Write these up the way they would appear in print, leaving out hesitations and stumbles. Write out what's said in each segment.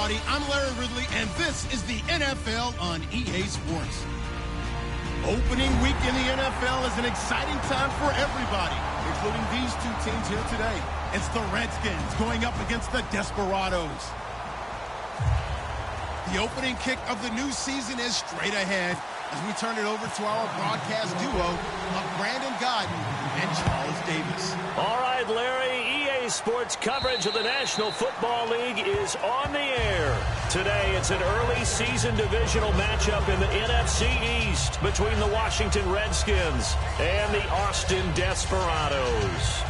everybody. I'm Larry Ridley, and this is the NFL on EA Sports. Opening week in the NFL is an exciting time for everybody, including these two teams here today. It's the Redskins going up against the Desperados. The opening kick of the new season is straight ahead as we turn it over to our broadcast duo of Brandon Godden and Charles Davis. All right, Larry, EA Sports coverage of the National Football League is on the air. Today, it's an early season divisional matchup in the NFC East between the Washington Redskins and the Austin Desperados.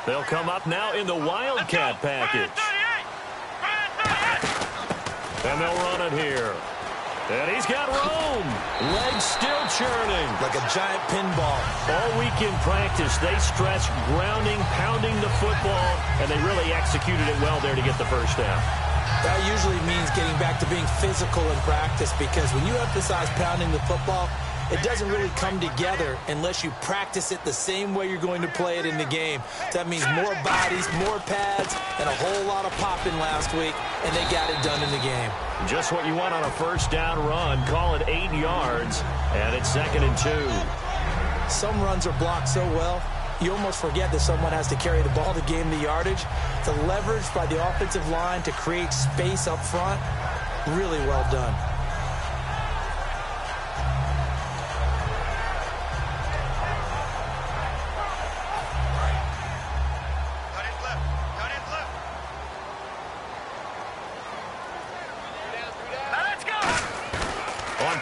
They'll come up now in the Wildcat package. And they'll run it here. And he's got room. Legs still churning. Like a giant pinball. All week in practice, they stressed grounding, pounding the football, and they really executed it well there to get the first down. That usually means getting back to being physical in practice, because when you emphasize pounding the football, it doesn't really come together unless you practice it the same way you're going to play it in the game. That means more bodies, more pads, and a whole lot of popping last week, and they got it done in the game. Just what you want on a first down run. Call it 8 yards, and it's 2nd and 2. Some runs are blocked so well, you almost forget that someone has to carry the ball to gain the yardage. The leverage by the offensive line to create space up front, really well done.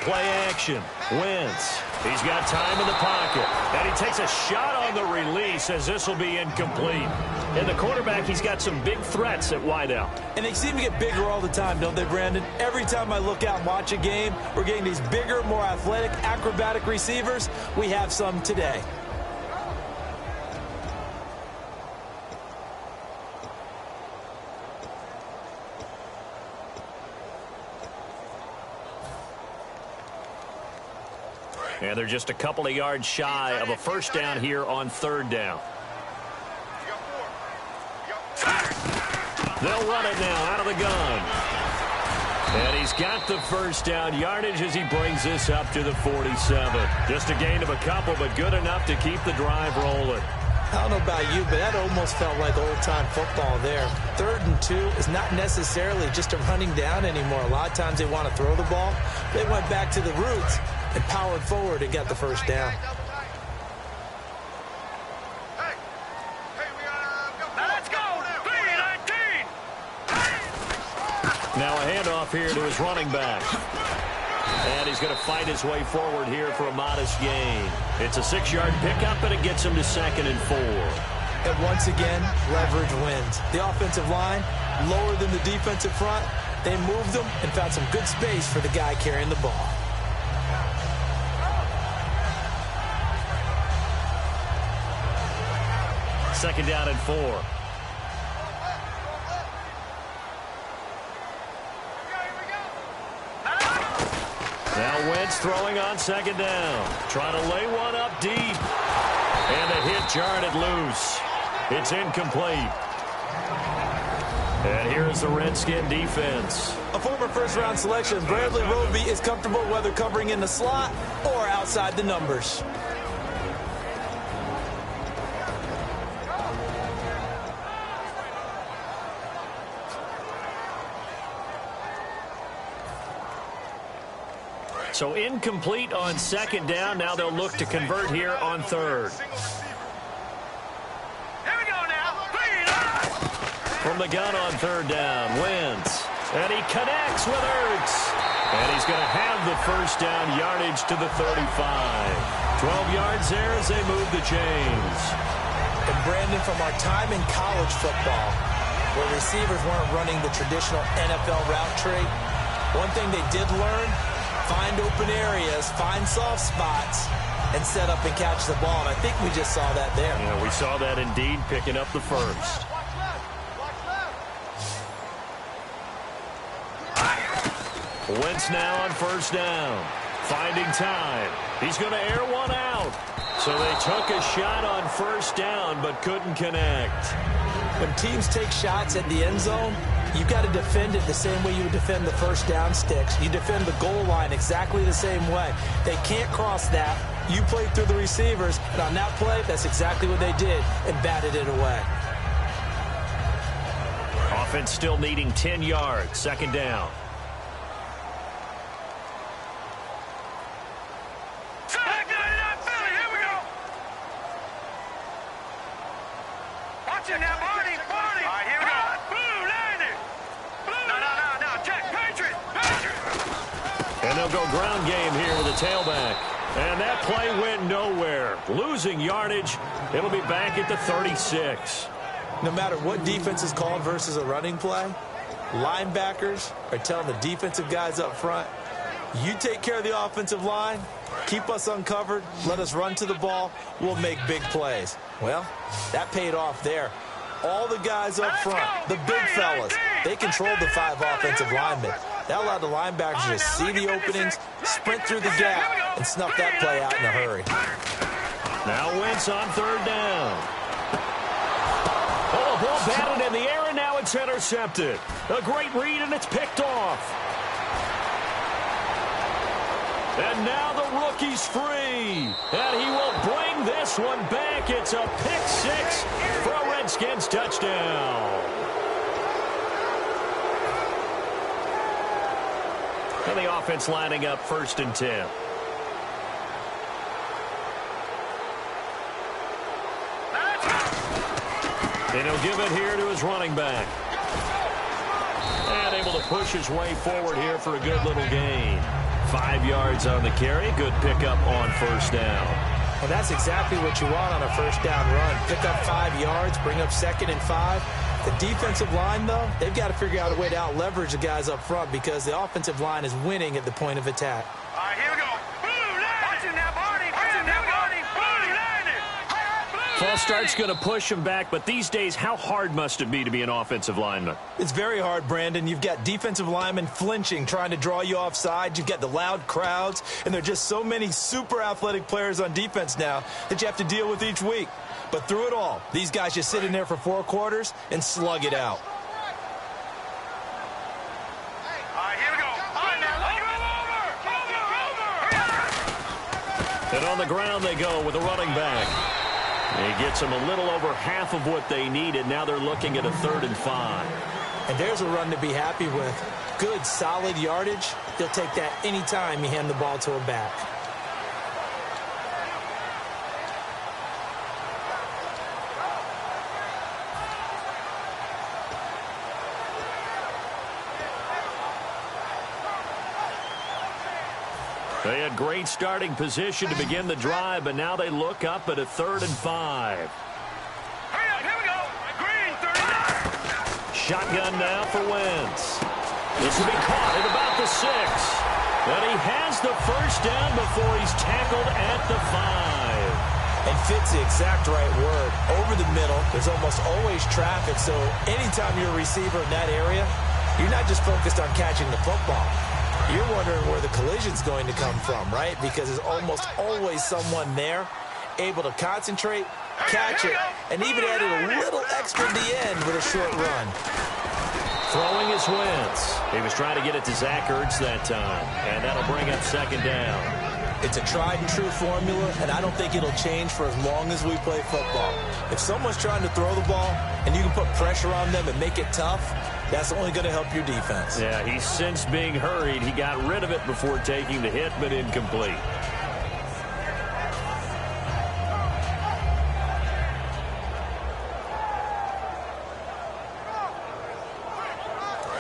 Play action. Wentz. He's got time in the pocket. And he takes a shot on the release as this will be incomplete. And the quarterback, he's got some big threats at wideout. And they seem to get bigger all the time, don't they, Brandon? Every time I look out and watch a game, we're getting these bigger, more athletic, acrobatic receivers. We have some today. And they're just a couple of yards shy of a first down here on 3rd down. They'll run it now out of the gun. And he's got the first down yardage as he brings this up to the 47. Just a gain of a couple, but good enough to keep the drive rolling. I don't know about you, but that almost felt like old-time football there. 3rd and 2 is not necessarily just a running down anymore. A lot of times they want to throw the ball. They went back to the roots and powered forward and got the first down. Now a handoff here to his running back. And he's going to fight his way forward here for a modest gain. It's a 6-yard pickup, and it gets him to 2nd and 4. And once again, leverage wins. The offensive line, lower than the defensive front. They moved them and found some good space for the guy carrying the ball. Second down and 4. Now Wentz throwing on 2nd down. Trying to lay one up deep. And a hit jarred it loose. It's incomplete. And here's the Redskin defense. A former first-round selection, Bradley Roby is comfortable whether covering in the slot or outside the numbers. So incomplete on 2nd down. Now they'll look to convert here on 3rd. Here we go now. From the gun on 3rd down, Wentz. And he connects with Ertz. And he's going to have the first down yardage to the 35. 12 yards there as they move the chains. And Brandon, from our time in college football, where receivers weren't running the traditional NFL route tree, one thing they did learn, find open areas, find soft spots, and set up and catch the ball. And I think we just saw that there. Yeah, we saw that indeed, picking up the first. Wentz now on first down. Finding time. He's going to air one out. So they took a shot on first down, but couldn't connect. When teams take shots at the end zone, you've got to defend it the same way you would defend the first down sticks. You defend the goal line exactly the same way. They can't cross that. You played through the receivers, and on that play, that's exactly what they did, and batted it away. Offense still needing 10 yards. Second down. And they'll go ground game here with a tailback. And that play went nowhere. Losing yardage. It'll be back at the 36. No matter what defense is called versus a running play, linebackers are telling the defensive guys up front, you take care of the offensive line, keep us uncovered, let us run to the ball, we'll make big plays. Well, that paid off there. All the guys up front, the big fellas, they controlled the 5 offensive linemen. That allowed the linebackers to see the openings, sprint through the gap, and snuff that play out in a hurry. Now Wentz on third down. Oh, ball batted in the air, and now it's intercepted. A great read, and it's picked off. And now the rookie's free. And he will bring this one back. It's a pick 6 for a Redskins touchdown. And the offense lining up first and 10. And he'll give it here to his running back. And able to push his way forward here for a good little gain. 5 yards on the carry. Good pickup on first down. Well, that's exactly what you want on a first down run. Pick up 5 yards, bring up 2nd and 5. The defensive line, though, they've got to figure out a way to out-leverage the guys up front because the offensive line is winning at the point of attack. All right, here we go. Watching that body. Watching that body. False start's going to push him back, but these days, how hard must it be to be an offensive lineman? It's very hard, Brandon. You've got defensive linemen flinching, trying to draw you offside. You've got the loud crowds, and there are just so many super athletic players on defense now that you have to deal with each week. But through it all, these guys just sit in there for 4 quarters and slug it out. All right, here we go. And on the ground they go with a running back. He gets them a little over half of what they needed. Now they're looking at a 3rd and 5. And there's a run to be happy with. Good, solid yardage. He'll take that any time you hand the ball to a back. They had great starting position to begin the drive, but now they look up at a 3rd and 5. Hurry up, here we go. Green, 30. Shotgun now for Wentz. This will be caught at about the 6. And he has the first down before he's tackled at the 5. And fits the exact right word. Over the middle, there's almost always traffic, so anytime you're a receiver in that area, you're not just focused on catching the football. You're wondering where the collision's going to come from, right? Because there's almost always someone there able to concentrate, catch it, and even added a little extra at the end with a short run. Throwing is Wentz. He was trying to get it to Zach Ertz that time, and that'll bring up 2nd down. It's a tried-and-true formula, and I don't think it'll change for as long as we play football. If someone's trying to throw the ball and you can put pressure on them and make it tough, that's only going to help your defense. Yeah, he's since being hurried. He got rid of it before taking the hit, but incomplete.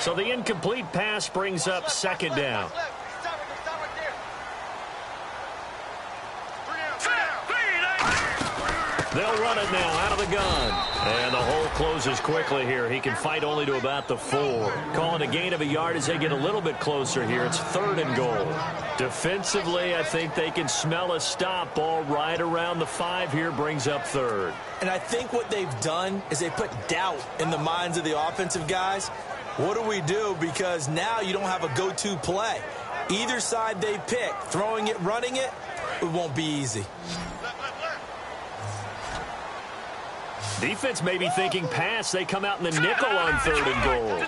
So the incomplete pass brings up 2nd down. They'll run it now out of the gun. And the hole closes quickly here. He can fight only to about the 4. Calling a gain of a yard as they get a little bit closer here. It's 3rd and goal. Defensively, I think they can smell a stop. Ball right around the 5 here, brings up 3rd. And I think what they've done is they put doubt in the minds of the offensive guys. What do we do? Because now you don't have a go-to play. Either side they pick, throwing it, running it, it won't be easy. Defense may be thinking pass. They come out in the nickel on 3rd and goal.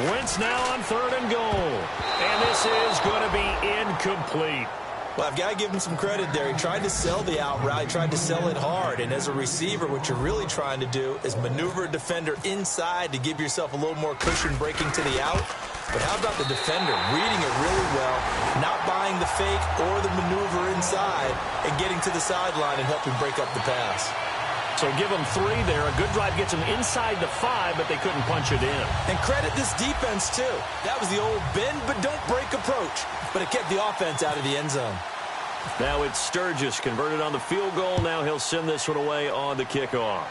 Wentz now on 3rd and goal. And this is going to be incomplete. Well, I've got to give him some credit there. He tried to sell the out route. He tried to sell it hard. And as a receiver, what you're really trying to do is maneuver a defender inside to give yourself a little more cushion breaking to the out. But how about the defender reading it really well, not buying the fake or the maneuver inside, and getting to the sideline and helping break up the pass. So give them 3 there. A good drive gets them inside the 5, but they couldn't punch it in. And credit this defense, too. That was the old bend but don't break approach. But it kept the offense out of the end zone. Now it's Sturgis converted on the field goal. Now he'll send this one away on the kickoff.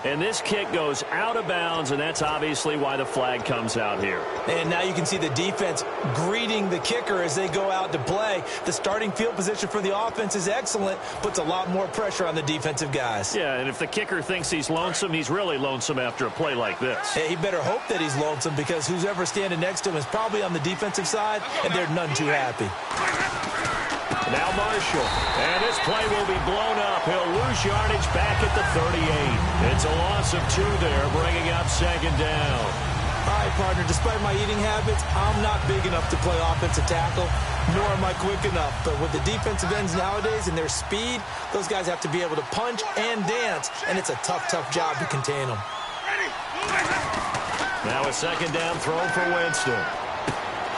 And this kick goes out of bounds, and that's obviously why the flag comes out here. And now you can see the defense greeting the kicker as they go out to play. The starting field position for the offense is excellent, puts a lot more pressure on the defensive guys. Yeah, and if the kicker thinks he's lonesome, he's really lonesome after a play like this. Hey, he better hope that he's lonesome, because who's ever standing next to him is probably on the defensive side, and they're none too happy. Now Marshall, and this play will be blown up. He'll lose yardage back at the 38. It's a loss of 2 there, bringing up 2nd down. All right, partner, despite my eating habits, I'm not big enough to play offensive tackle, nor am I quick enough. But with the defensive ends nowadays and their speed, those guys have to be able to punch and dance, and it's a tough, tough job to contain them. Now a 2nd down throw for Winston.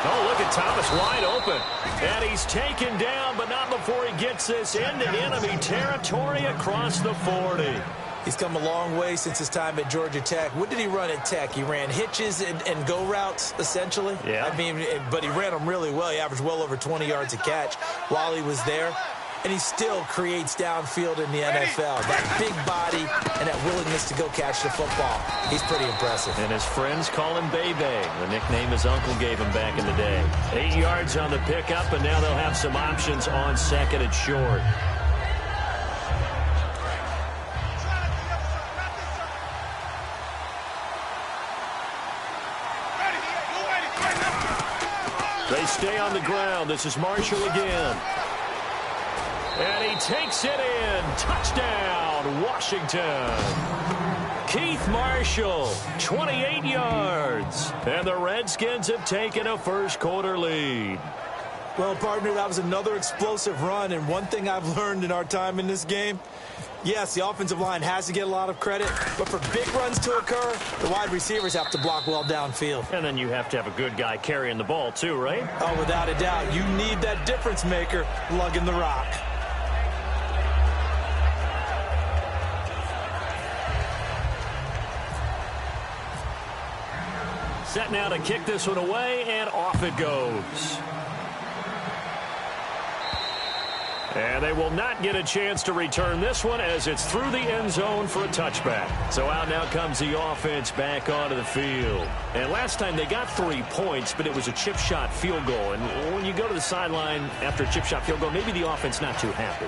Oh, look at Thomas wide open. And he's taken down, but not before he gets this into enemy territory across the 40. He's come a long way since his time at Georgia Tech. What did he run at Tech? He ran hitches and go routes, essentially. Yeah. I mean, but he ran them really well. He averaged well over 20 yards a catch while he was there. And he still creates downfield in the NFL. That big body and that willingness to go catch the football. He's pretty impressive. And his friends call him Bebe, the nickname his uncle gave him back in the day. 8 yards on the pickup, and now they'll have some options on 2nd and short. They stay on the ground. This is Marshall again. And he takes it in. Touchdown, Washington. Keith Marshall, 28 yards. And the Redskins have taken a first-quarter lead. Well, partner, that was another explosive run. And one thing I've learned in our time in this game, yes, the offensive line has to get a lot of credit, but for big runs to occur, the wide receivers have to block well downfield. And then you have to have a good guy carrying the ball, too, right? Oh, without a doubt. You need that difference maker lugging the rock. Set now to kick this one away, and off it goes. And they will not get a chance to return this one as it's through the end zone for a touchback. So out now comes the offense back onto the field. And last time they got 3 points, but it was a chip shot field goal. And when you go to the sideline after a chip shot field goal, maybe the offense not too happy.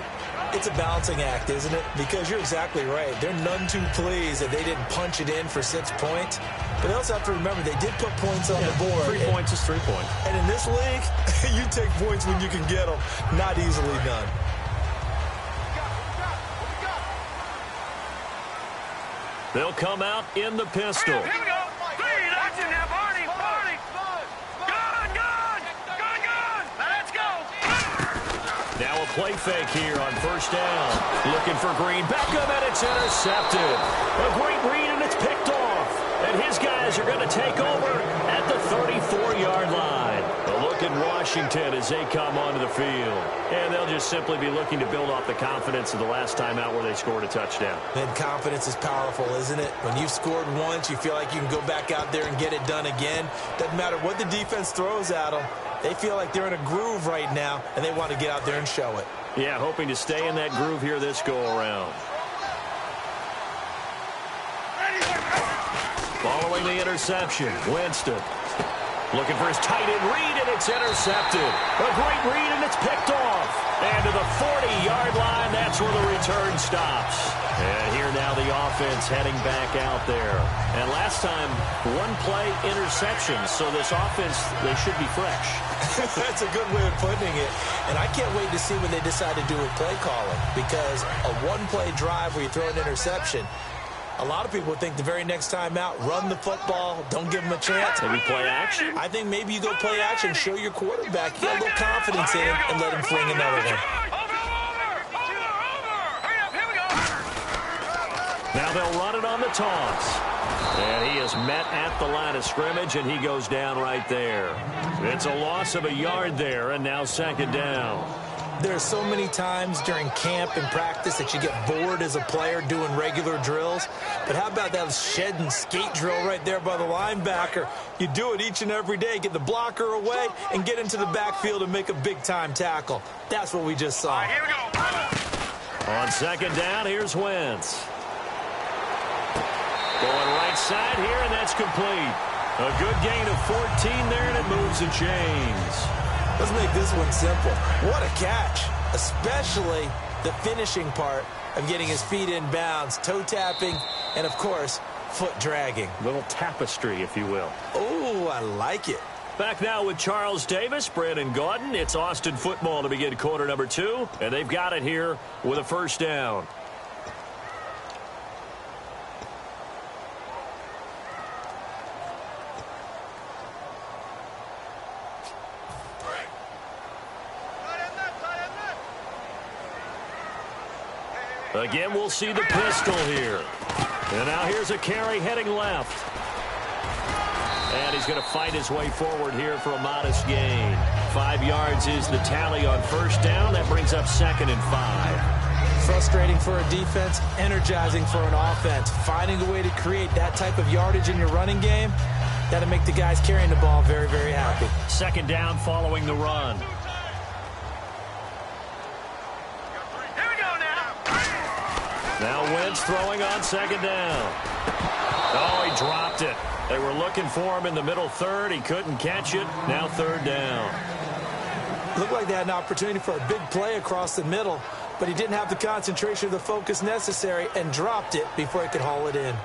It's a balancing act, isn't it? Because you're exactly right. They're none too pleased that they didn't punch it in for 6 points. But they also have to remember they did put points on the board. 3 points is 3 points. And in this league, you take points when you can get them. Not easily done. They'll come out in the pistol. Here we go. 3, that's in there, Barney. Good. Now let's go. Now a play fake here on first down. Looking for Green. Back up, and it's intercepted. A great read, and it's picked off. And his guys are going to take over at the 34-yard line. A look at Washington as they come onto the field. And they'll just simply be looking to build off the confidence of the last time out where they scored a touchdown. And confidence is powerful, isn't it? When you've scored once, you feel like you can go back out there and get it done again. Doesn't matter what the defense throws at them. They feel like they're in a groove right now, and they want to get out there and show it. Yeah, hoping to stay in that groove here this go-around. Following the interception, Winston looking for his tight end read, and it's intercepted. A great read, and it's picked off. And to the 40-yard line, that's where the return stops. And here now the offense heading back out there. And last time, one-play interception, so this offense, they should be fresh. That's a good way of putting it. And I can't wait to see what they decide to do with play calling, because a one-play drive where you throw an interception, a lot of people think the very next time out, run the football, don't give them a chance. Maybe play action? I think maybe you go play action, show your quarterback, get a little confidence in him, and let him fling another one. Now they'll run it on the toss. And he is met at the line of scrimmage, and he goes down right there. It's a loss of a yard there, and now second down. There are so many times during camp and practice that you get bored as a player doing regular drills. But how about that shed and skate drill right there by the linebacker? You do it each and every day. Get the blocker away and get into the backfield and make a big-time tackle. That's what we just saw. Here we go. On second down, here's Wentz. Going right side here, and that's complete. A good gain of 14 there, and it moves the chains. Let's make this one simple. What a catch, especially the finishing part of getting his feet in bounds, toe tapping, and, of course, foot dragging. Little tapestry, if you will. Oh, I like it. Back now with Charles Davis, Brandon Gaudin. It's Austin football to begin quarter number 2, and they've got it here with a first down. Again, we'll see the pistol here. And now here's a carry heading left. And he's going to fight his way forward here for a modest gain. 5 yards is the tally on first down. That brings up 2nd and 5. Frustrating for a defense, energizing for an offense. Finding a way to create that type of yardage in your running game, that'll make the guys carrying the ball very, very happy. Second down following the run. Now Wentz throwing on second down. Oh, he dropped it. They were looking for him in the middle third. He couldn't catch it. Now third down. Looked like they had an opportunity for a big play across the middle, but he didn't have the concentration or the focus necessary and dropped it before he could haul it in.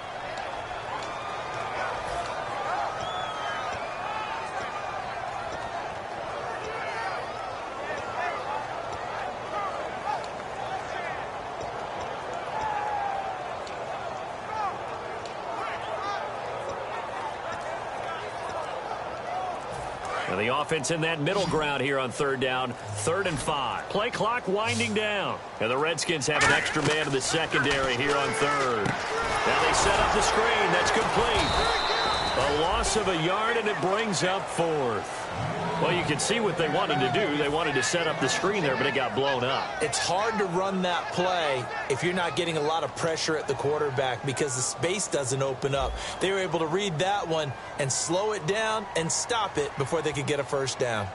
And the offense in that middle ground here on third down, 3rd and 5. Play clock winding down. And the Redskins have an extra man in the secondary here on third. Now they set up the screen. That's complete. A loss of a yard, and it brings up 4th. Well, you can see what they wanted to do. They wanted to set up the screen there, but it got blown up. It's hard to run that play if you're not getting a lot of pressure at the quarterback because the space doesn't open up. They were able to read that one and slow it down and stop it before they could get a first down.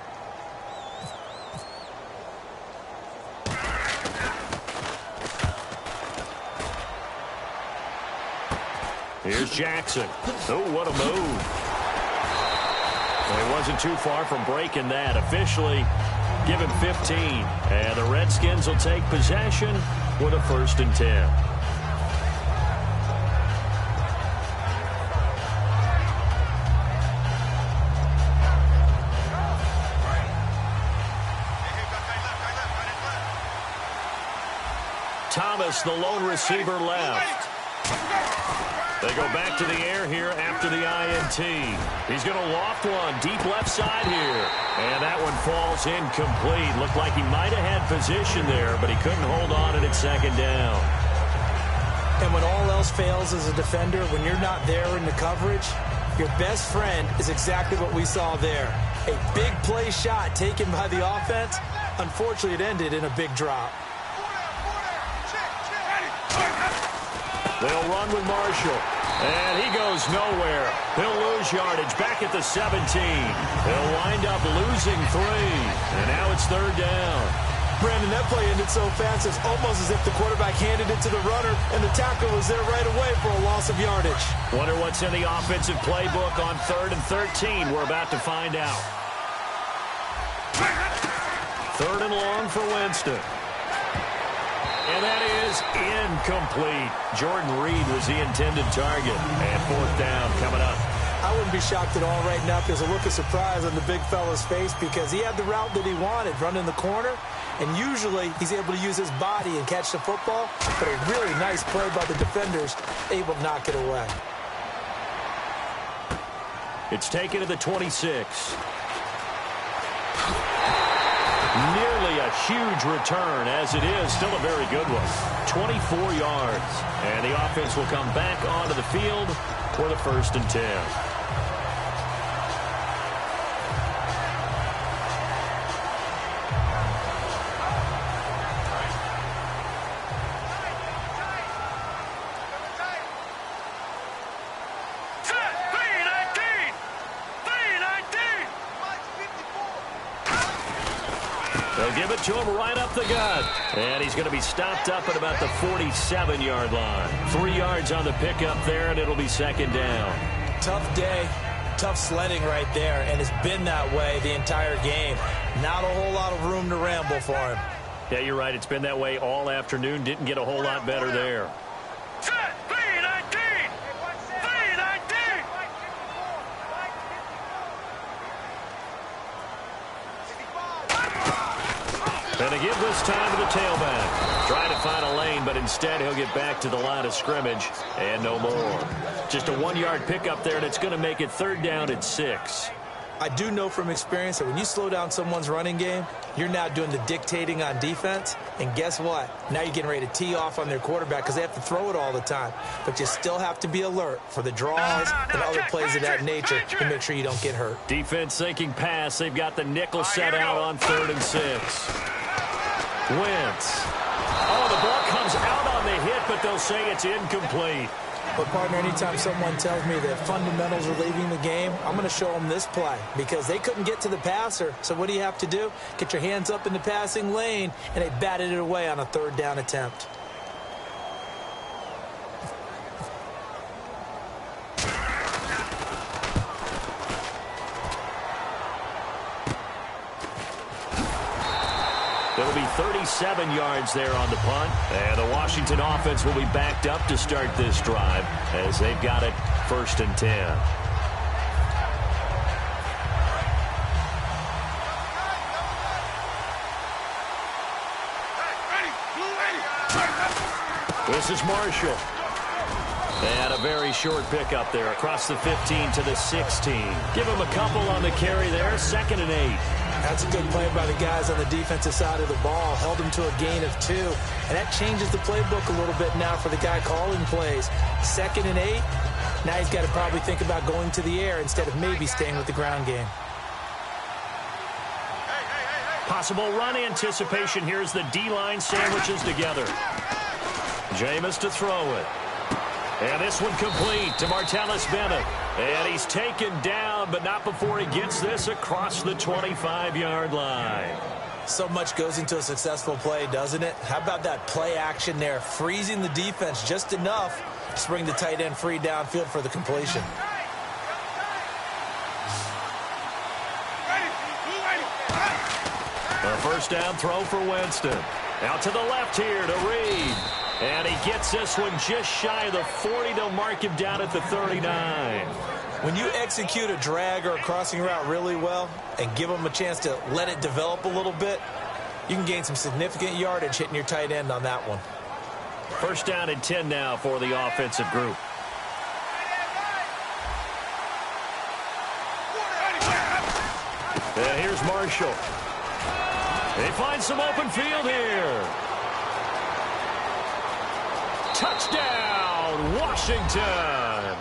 Here's Jackson. Oh, what a move. Well, he wasn't too far from breaking that. Officially, give him 15. And the Redskins will take possession with a 1st and 10. Thomas, the lone receiver, left. They go back to the air here after the INT. He's going to loft one deep left side here. And that one falls incomplete. Looked like he might have had position there, but he couldn't hold on, and it's 2nd down. And when all else fails as a defender, when you're not there in the coverage, your best friend is exactly what we saw there. A big play shot taken by the offense. Unfortunately, it ended in a big drop. They'll run with Marshall. And he goes nowhere. He'll lose yardage back at the 17. He'll wind up losing 3. And now it's third down. Brandon, that play ended so fast, it's almost as if the quarterback handed it to the runner, and the tackle was there right away for a loss of yardage. Wonder what's in the offensive playbook on 3rd and 13. We're about to find out. 3rd and long for Winston. And that is incomplete. Jordan Reed was the intended target. And 4th down coming up. I wouldn't be shocked at all right now if there's a look of surprise on the big fella's face because he had the route that he wanted, running the corner. And usually he's able to use his body and catch the football. But a really nice play by the defenders, able to knock it away. It's taken to the 26. Nearly a huge return, as it is still a very good one. 24 yards. And the offense will come back onto the field for the 1st and 10. They'll give it to him right up the gut. And he's going to be stopped up at about the 47-yard line. 3 yards on the pickup there, and it'll be 2nd down. Tough day, tough sledding right there, and it's been that way the entire game. Not a whole lot of room to ramble for him. Yeah, you're right. It's been that way all afternoon. Didn't get a whole lot better there. And they give this time to the tailback. Trying to find a lane, but instead he'll get back to the line of scrimmage. And no more. Just a 1-yard pickup there, and it's going to make it 3rd down at 6. I do know from experience that when you slow down someone's running game, you're now doing the dictating on defense. And guess what? Now you're getting ready to tee off on their quarterback because they have to throw it all the time. But you still have to be alert for the draws and other plays of that nature to make sure you don't get hurt. Defense thinking pass. They've got the nickel set out on 3rd and 6. Wentz. Oh, the ball comes out on the hit, but they'll say it's incomplete. But, partner, anytime someone tells me that fundamentals are leaving the game, I'm going to show them this play because they couldn't get to the passer. So what do you have to do? Get your hands up in the passing lane, and they batted it away on a 3rd down attempt. It'll be 37 yards there on the punt. And the Washington offense will be backed up to start this drive as they've got it 1st and 10. This is Marshall. And a very short pickup there across the 15 to the 16. Give him a couple on the carry there. 2nd and 8. That's a good play by the guys on the defensive side of the ball. Held him to a gain of 2. And that changes the playbook a little bit now for the guy calling plays. 2nd and 8. Now he's got to probably think about going to the air instead of maybe staying with the ground game. Possible run anticipation. Here's the D-line sandwiches together. Jameis to throw it. And this one complete to Martellus Bennett. And he's taken down, but not before he gets this across the 25-yard line. So much goes into a successful play, doesn't it? How about that play action there? Freezing the defense just enough to bring the tight end free downfield for the completion. A 1st down throw for Winston. Out to the left here to Reed. And he gets this one just shy of the 40. They'll mark him down at the 39. When you execute a drag or a crossing route really well and give them a chance to let it develop a little bit, you can gain some significant yardage hitting your tight end on that one. 1st down and 10 now for the offensive group. And here's Marshall. They find some open field here. Touchdown, Washington.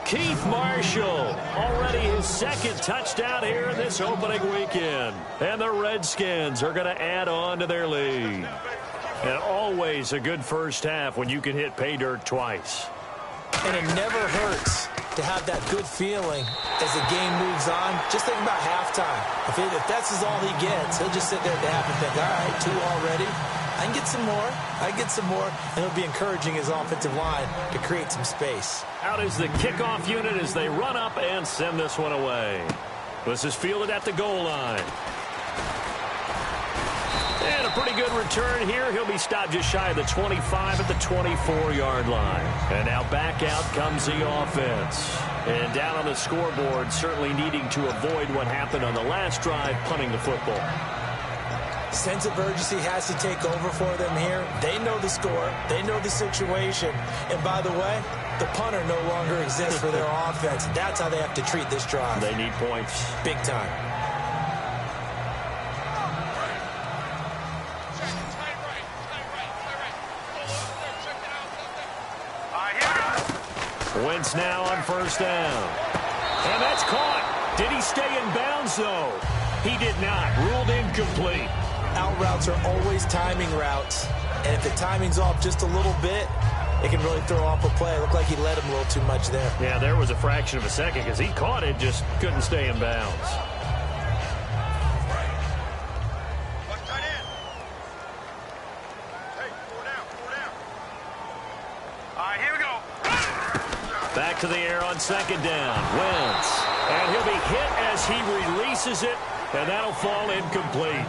Keith Marshall, already his 2nd touchdown here in this opening weekend. And the Redskins are going to add on to their lead. And always a good first half when you can hit pay dirt twice. And it never hurts to have that good feeling as the game moves on. Just think about halftime. If that's all he gets, he'll just sit there at the half and think, all right, 2 already. I can get some more. I can get some more. And he'll be encouraging his offensive line to create some space. Out is the kickoff unit as they run up and send this one away. This is fielded at the goal line. And a pretty good return here. He'll be stopped just shy of the 25 at the 24-yard line. And now back out comes the offense. And down on the scoreboard, certainly needing to avoid what happened on the last drive, punting the football. Sense of urgency has to take over for them here. They know the score. They know the situation. And by the way, the punter no longer exists for their offense. That's how they have to treat this drive. They need points. Big time. Wentz now on first down. And that's caught. Did he stay in bounds, though? He did not. Ruled incomplete. Out routes are always timing routes. And if the timing's off just a little bit, it can really throw off a play. It looked like he let him a little too much there. Yeah, there was a fraction of a second because he caught it, just couldn't stay in bounds. Back to the air on second down. Wentz. And he'll be hit as he releases it, and that'll fall incomplete.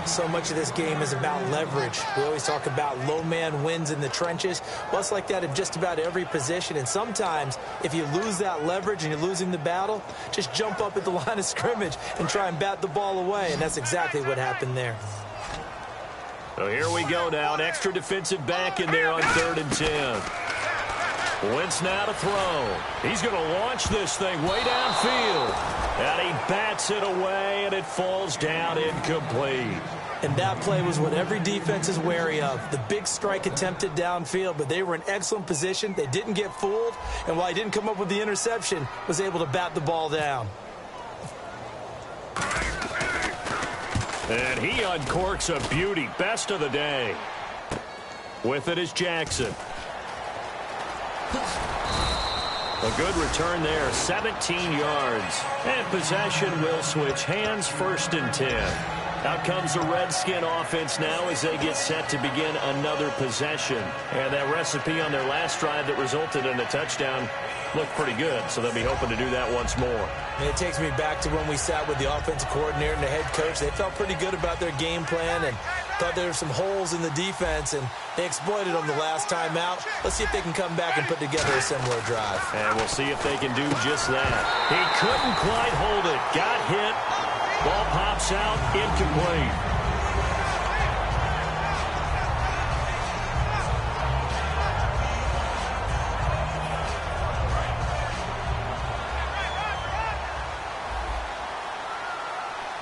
So much of this game is about leverage. We always talk about low man wins in the trenches. Well, it's like that in just about every position. And sometimes, if you lose that leverage and you're losing the battle, just jump up at the line of scrimmage and try and bat the ball away. And that's exactly what happened there. So here we go now. An extra defensive back in there on 3rd and 10. Wentz now to throw. He's going to launch this thing way downfield. And he bats it away, and it falls down incomplete. And that play was what every defense is wary of. The big strike attempted downfield, but they were in excellent position. They didn't get fooled. And while he didn't come up with the interception, was able to bat the ball down. And he uncorks a beauty. Best of the day. With it is Jackson. A good return there, 17 yards. And possession will switch hands, 1st and 10. Out comes the Redskin offense now as they get set to begin another possession. And that recipe on their last drive that resulted in a touchdown looked pretty good, so they'll be hoping to do that once more. And it takes me back to when we sat with the offensive coordinator and the head coach. They felt pretty good about their game plan and thought there were some holes in the defense, and they exploited them the last time out. Let's see if they can come back and put together a similar drive. And we'll see if they can do just that. He couldn't quite hold it. Got hit. Ball pops out. Incomplete.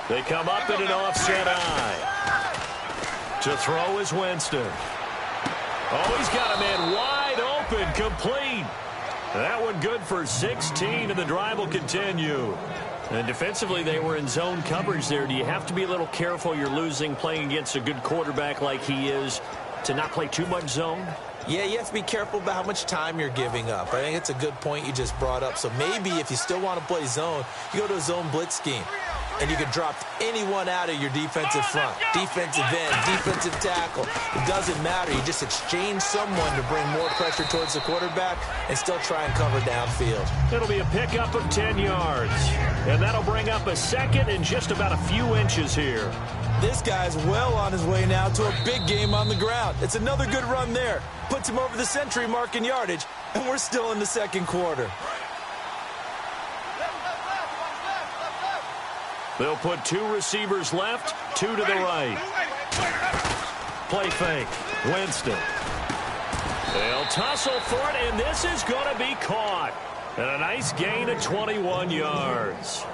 They come up in an offset eye. To throw is Winston. Oh, he's got a man wide open, complete. That one good for 16, and the drive will continue. And defensively, they were in zone coverage there. Do you have to be a little careful? You're losing playing against a good quarterback like he is to not play too much zone? Yeah, you have to be careful about how much time you're giving up. I think it's a good point you just brought up. So maybe if you still want to play zone, you go to a zone blitz scheme. And you can drop anyone out of your defensive front. Defensive end, defensive tackle. It doesn't matter. You just exchange someone to bring more pressure towards the quarterback and still try and cover downfield. It'll be a pickup of 10 yards. And that'll bring up a 2nd and just about a few inches here. This guy's well on his way now to a big game on the ground. It's another good run there. Puts him over the century mark in yardage, and we're still in the 2nd quarter. They'll put 2 receivers left, 2 to the right. Play fake. Winston. They'll tussle for it, and this is going to be caught. And a nice gain of 21 yards.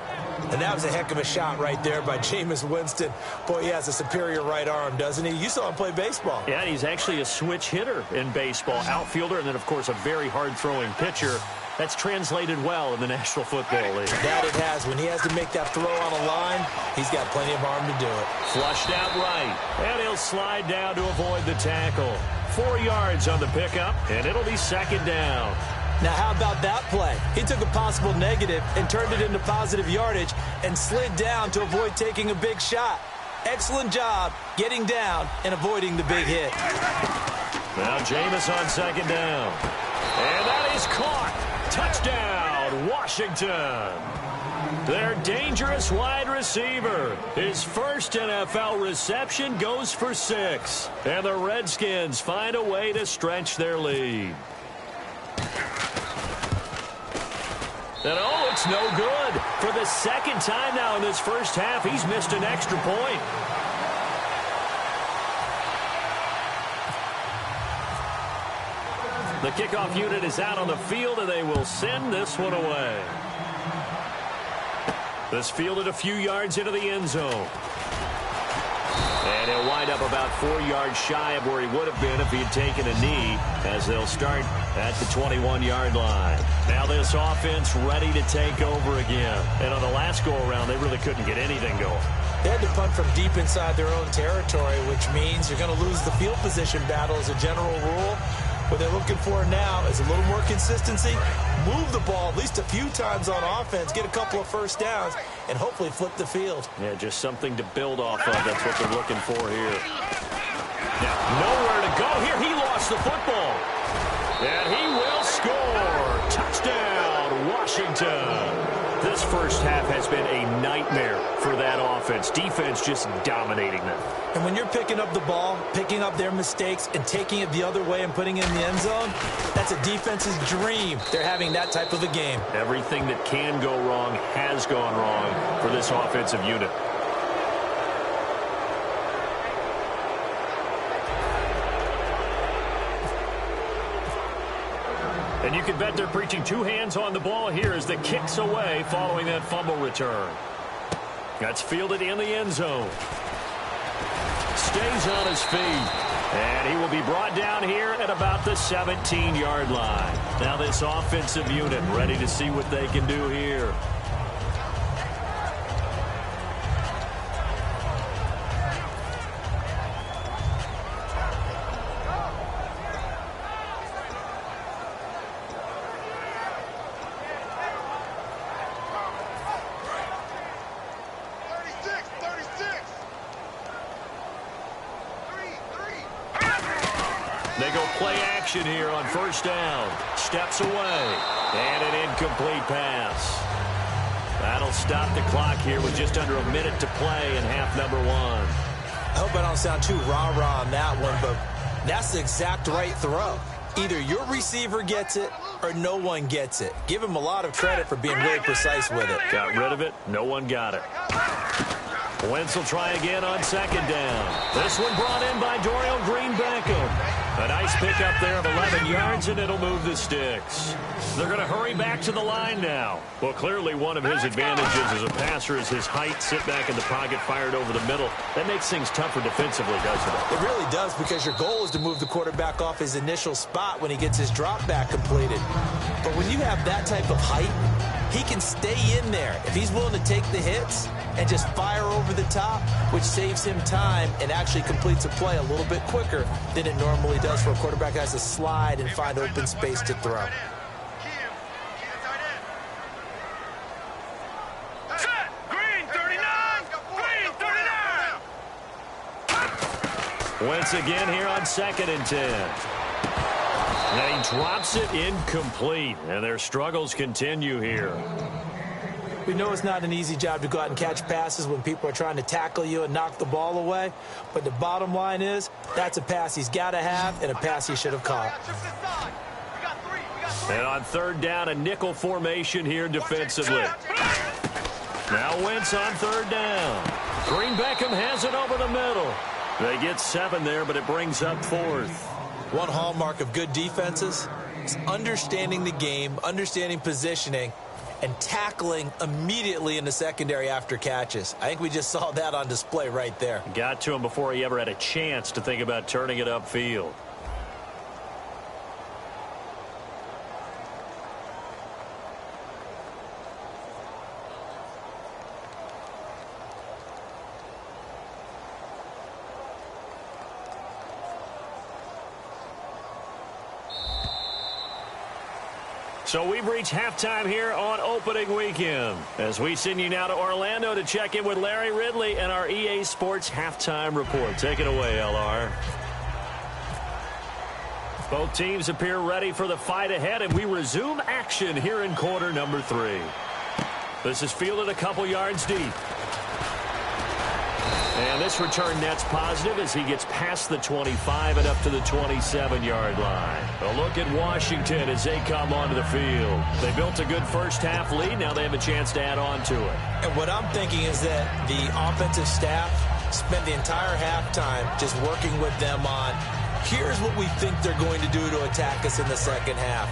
And that was a heck of a shot right there by Jameis Winston. Boy, he has a superior right arm, doesn't he? You saw him play baseball. Yeah, he's actually a switch hitter in baseball. Outfielder, and then, of course, a very hard-throwing pitcher. That's translated well in the National Football League. That it has. When he has to make that throw on a line, he's got plenty of arm to do it. Flushed out right. And he'll slide down to avoid the tackle. 4 yards on the pickup, and it'll be 2nd down. Now, how about that play? He took a possible negative and turned it into positive yardage and slid down to avoid taking a big shot. Excellent job getting down and avoiding the big hit. Now Jameis on second down. And that is caught. Touchdown, Washington. Their dangerous wide receiver. His first NFL reception goes for 6. And the Redskins find a way to stretch their lead. And oh, it's no good. For the second time now in this first half, he's missed an extra point. The kickoff unit is out on the field, and they will send this one away. This fielded a few yards into the end zone. And he'll wind up about 4 yards shy of where he would have been if he had taken a knee, as they'll start at the 21-yard line. Now this offense ready to take over again. And on the last go-around, they really couldn't get anything going. They had to punt from deep inside their own territory, which means you're going to lose the field position battle as a general rule. What they're looking for now is a little more consistency, move the ball at least a few times on offense, get a couple of first downs, and hopefully flip the field. Yeah, just something to build off of. That's what they're looking for here. Now, nowhere to go here. He lost the football. And he will score. Touchdown, Washington. This first half has been a nightmare for that offense. Defense just dominating them. And when you're picking up the ball, picking up their mistakes, and taking it the other way and putting it in the end zone, that's a defense's dream. They're having that type of a game. Everything that can go wrong has gone wrong for this offensive unit. And you can bet they're preaching 2 hands on the ball here as the kick's away following that fumble return. That's fielded in the end zone. Stays on his feet. And he will be brought down here at about the 17-yard line. Now this offensive unit ready to see what they can do here. They go play action here on first down. Steps away. And an incomplete pass. That'll stop the clock here with just under a minute to play in half number 1. I hope I don't sound too rah-rah on that one, but that's the exact right throw. Either your receiver gets it or no one gets it. Give him a lot of credit for being really precise with it. Got rid of it. No one got it. Wentz will try again on second down. This one brought in by Dorial Green-Beckham. A nice pickup there of 11 yards, and it'll move the sticks. They're going to hurry back to the line now. Well, clearly one of his advantages as a passer is his height, sit back in the pocket, fired over the middle. That makes things tougher defensively, doesn't it? It really does, because your goal is to move the quarterback off his initial spot when he gets his drop back completed. But when you have that type of height, he can stay in there if he's willing to take the hits and just fire over the top, which saves him time and actually completes a play a little bit quicker than it normally does for a quarterback who has to slide and find open space to throw. Wentz again here on 2nd and 10. And he drops it incomplete, and their struggles continue here. We know it's not an easy job to go out and catch passes when people are trying to tackle you and knock the ball away. But the bottom line is, that's a pass he's got to have and a pass he should have caught. And on third down, a nickel formation here defensively. Now Wentz on third down. Green-Beckham has it over the middle. They get 7 there, but it brings up 4th. One hallmark of good defenses is understanding the game, understanding positioning, and tackling immediately in the secondary after catches. I think we just saw that on display right there. Got to him before he ever had a chance to think about turning it upfield. So we've reached halftime here on opening weekend. As we send you now to Orlando to check in with Larry Ridley and our EA Sports halftime report. Take it away, LR. Both teams appear ready for the fight ahead, and we resume action here in quarter number 3. This is fielded a couple yards deep. And this return net's positive as he gets past the 25 and up to the 27-yard line. A look at Washington as they come onto the field. They built a good first-half lead. Now they have a chance to add on to it. And what I'm thinking is that the offensive staff spent the entire halftime just working with them on, here's what we think they're going to do to attack us in the second half.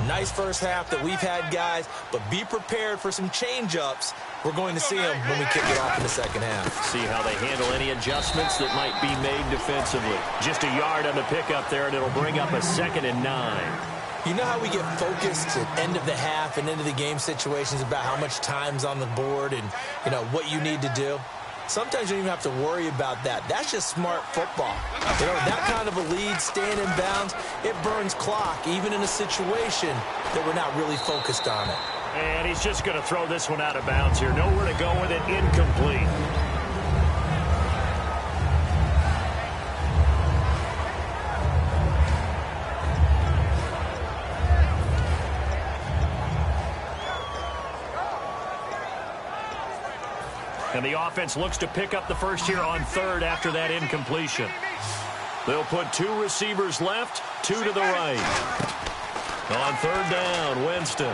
Nice first half that we've had, guys, but be prepared for some change-ups. We're going to see them when we kick it off in the second half. See how they handle any adjustments that might be made defensively. Just a yard on the pickup there, and it'll bring up a 2nd and 9. You know how we get focused at end of the half and into the game situations about how much time's on the board and, you know, what you need to do? Sometimes you don't even have to worry about that. That's just smart football. You know, that kind of a lead, staying in bounds, it burns clock, even in a situation that we're not really focused on it. And he's just going to throw this one out of bounds here. Nowhere to go with it, incomplete. And the offense looks to pick up the first here on 3rd after that incompletion. They'll put 2 receivers left, 2 to the right. On 3rd down, Winston.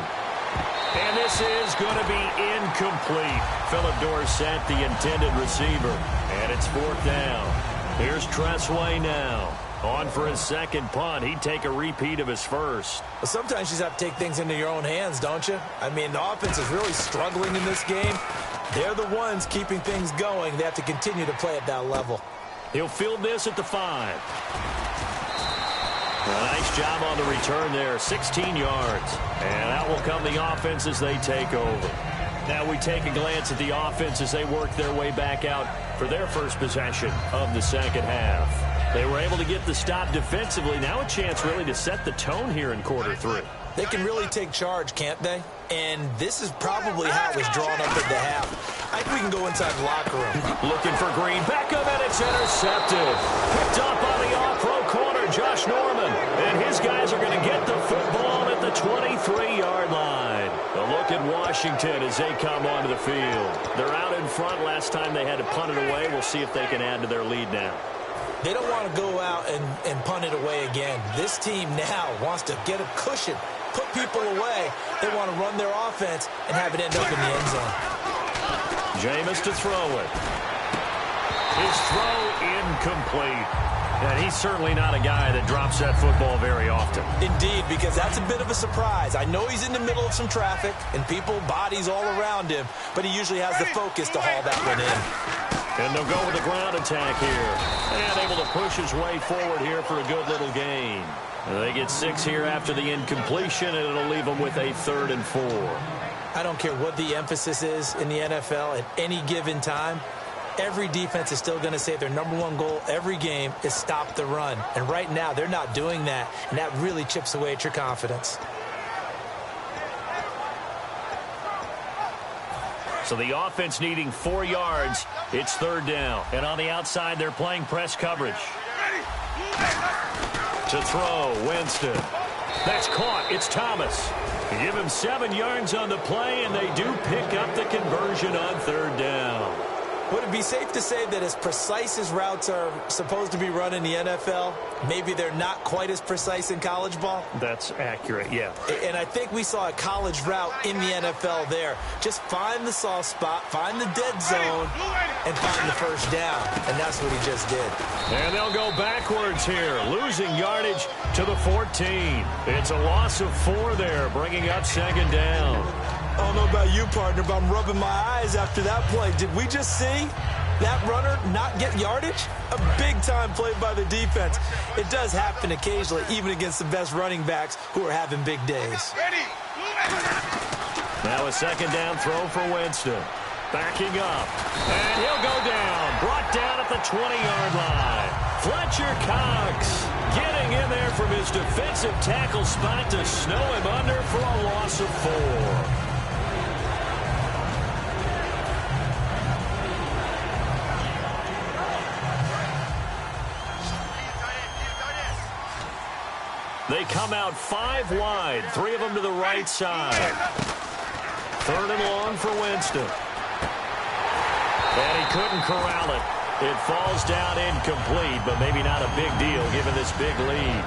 And this is going to be incomplete. Philip Dorsett, the intended receiver. And it's 4th down. Here's Tressway now. On for his second punt. He'd take a repeat of his first. Well, sometimes you just have to take things into your own hands, don't you? I mean, the offense is really struggling in this game. They're the ones keeping things going. They have to continue to play at that level. He'll field this at the 5. A nice job on the return there, 16 yards. And out will come the offense as they take over. Now we take a glance at the offense as they work their way back out for their first possession of the second half. They were able to get the stop defensively. Now a chance really to set the tone here in quarter 3. They can really take charge, can't they? And this is probably how it was drawn up at the half. I think we can go inside the locker room. Looking for Green. Back up, and it's intercepted. Picked up on the off-row corner, Josh Norman. And his guys are going to get the football at the 23-yard line. A look at Washington as they come onto the field. They're out in front. Last time they had to punt it away. We'll see if they can add to their lead now. They don't want to go out and punt it away again. This team now wants to get a cushion, put people away. They want to run their offense and have it end up in the end zone. Jameis to throw it. His throw incomplete. And he's certainly not a guy that drops that football very often. Indeed, because that's a bit of a surprise. I know he's in the middle of some traffic and people, bodies all around him, but he usually has the focus to haul that one in. And they'll go with the ground attack here. And able to push his way forward here for a good little gain. They get 6 here after the incompletion, and it'll leave them with a 3rd and 4. I don't care what the emphasis is in the NFL at any given time. Every defense is still going to say their #1 goal every game is stop the run. And right now, they're not doing that, and that really chips away at your confidence. So the offense needing 4 yards. It's 3rd down. And on the outside, they're playing press coverage. To throw, Winston. That's caught. It's Thomas. Give him 7 yards on the play, and they do pick up the conversion on 3rd down. Would it be safe to say that as precise as routes are supposed to be run in the NFL, maybe they're not quite as precise in college ball? That's accurate, yeah. And I think we saw a college route in the NFL there. Just find the soft spot, find the dead zone, and find the first down. And that's what he just did. And they'll go backwards here, losing yardage to the 14. It's a loss of 4 there, bringing up 2nd down. I don't know about you, partner, but I'm rubbing my eyes after that play. Did we just see that runner not get yardage? A big-time play by the defense. It does happen occasionally, even against the best running backs who are having big days. Now a 2nd down throw for Winston. Backing up. And he'll go down. Brought down at the 20-yard line. Fletcher Cox Getting in there from his defensive tackle spot to snow him under for a loss of 4. They come out 5 wide, 3 of them to the right side. 3rd and long for Winston. And he couldn't corral it. It falls down incomplete, but maybe not a big deal given this big lead.